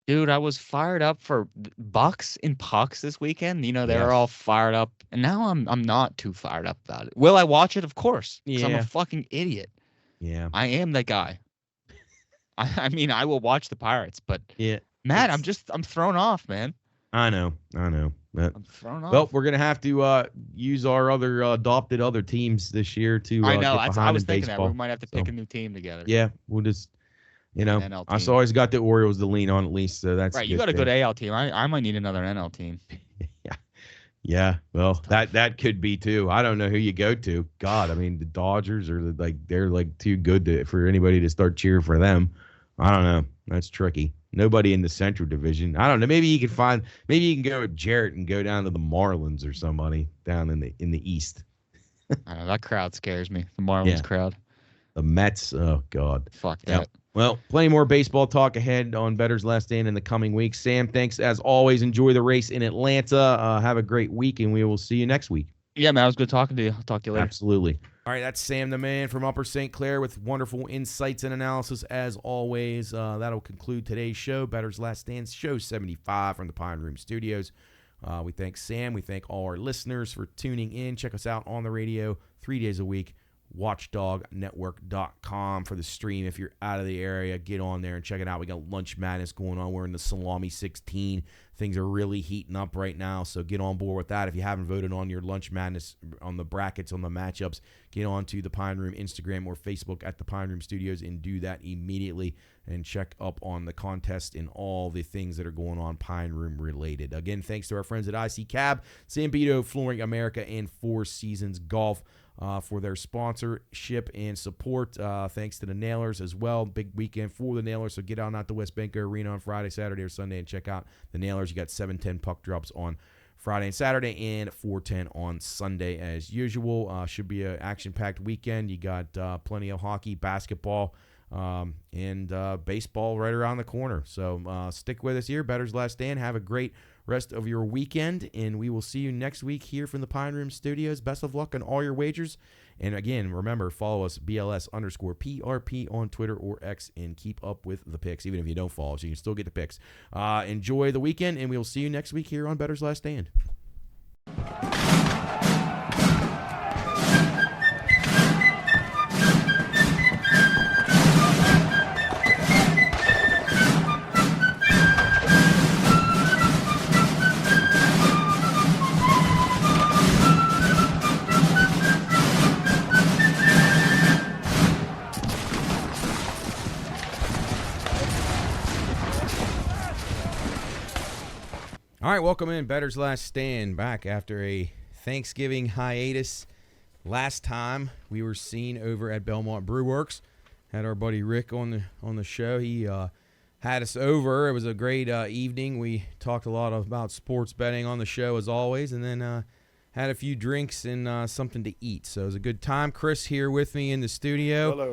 Dude, I was fired up for Bucks and Pucks this weekend. You know, they were Yes. all fired up, and now I'm not too fired up about it. Will I watch it? Of course, because I'm Yeah. a fucking idiot. Yeah. I am that guy. I mean, I will watch the Pirates, but Yeah. Matt, I'm thrown off, man. I know. But, I'm thrown off. well, we're gonna have to use our other adopted other teams this year to. I know. Get I behind was in thinking baseball. that we might have to pick a new team together. Yeah, we'll just, NL I team. always got the Orioles to lean on at least, so that's Right. You got a good AL team. I might need another NL team. Yeah, well, that could be too. I don't know who you go to. God, I mean, the Dodgers are they're too good for anybody to start cheering for them. I don't know. That's tricky. Nobody in the Central Division. I don't know. Maybe you can go with Jarrett and go down to the Marlins or somebody down in the East. I know that crowd scares me. The Marlins crowd. The Mets. Oh God. Fuck that. Yep. Well, plenty more baseball talk ahead on Bettor's Last Stand in the coming weeks. Sam, thanks as always. Enjoy the race in Atlanta. Have a great week, and we will see you next week. Yeah, man. It was good talking to you. I'll talk to you later. Absolutely. All right, that's Sam the Man from Upper St. Clair with wonderful insights and analysis as always. That'll conclude today's show, Bettor's Last Stand, show 75 from the Pine Room Studios. We thank Sam. We thank all our listeners for tuning in. Check us out on the radio 3 days a week. WatchDogNetwork.com for the stream. If you're out of the area, get on there and check it out. We got Lunch Madness going on. We're in the Salami 16. Things are really heating up right now, so get on board with that. If you haven't voted on your Lunch Madness, on the brackets, on the matchups, get on to the Pine Room Instagram or Facebook at the Pine Room Studios and do that immediately and check up on the contest and all the things that are going on Pine Room related. Again, thanks to our friends at IC Cab, Zambito, Flooring America, and Four Seasons Golf for their sponsorship and support. Thanks to the Nailers as well. Big weekend for the Nailers, so get on out to West Banco Arena on Friday, Saturday, or Sunday and check out the Nailers. You got 7:10 puck drops on Friday and Saturday and 4:10 on Sunday as usual. Should be an action-packed weekend. You got plenty of hockey, basketball, and baseball right around the corner. So stick with us here. Bettor's Last Stand. Have a great rest of your weekend, and we will see you next week here from the Pine Room Studios. Best of luck on all your wagers. And again, remember, follow us, BLS_PRP on Twitter or X, and keep up with the picks, even if you don't follow us. You can still get the picks. Enjoy the weekend, and we will see you next week here on Bettor's Last Stand. All right, welcome in. Bettor's Last Stand, back after a Thanksgiving hiatus. Last time we were seen over at Belmont Brew Works. Had our buddy Rick on the show. He had us over. It was a great evening. We talked a lot about sports betting on the show as always, and then had a few drinks and something to eat. So it was a good time. Chris here with me in the studio. Hello.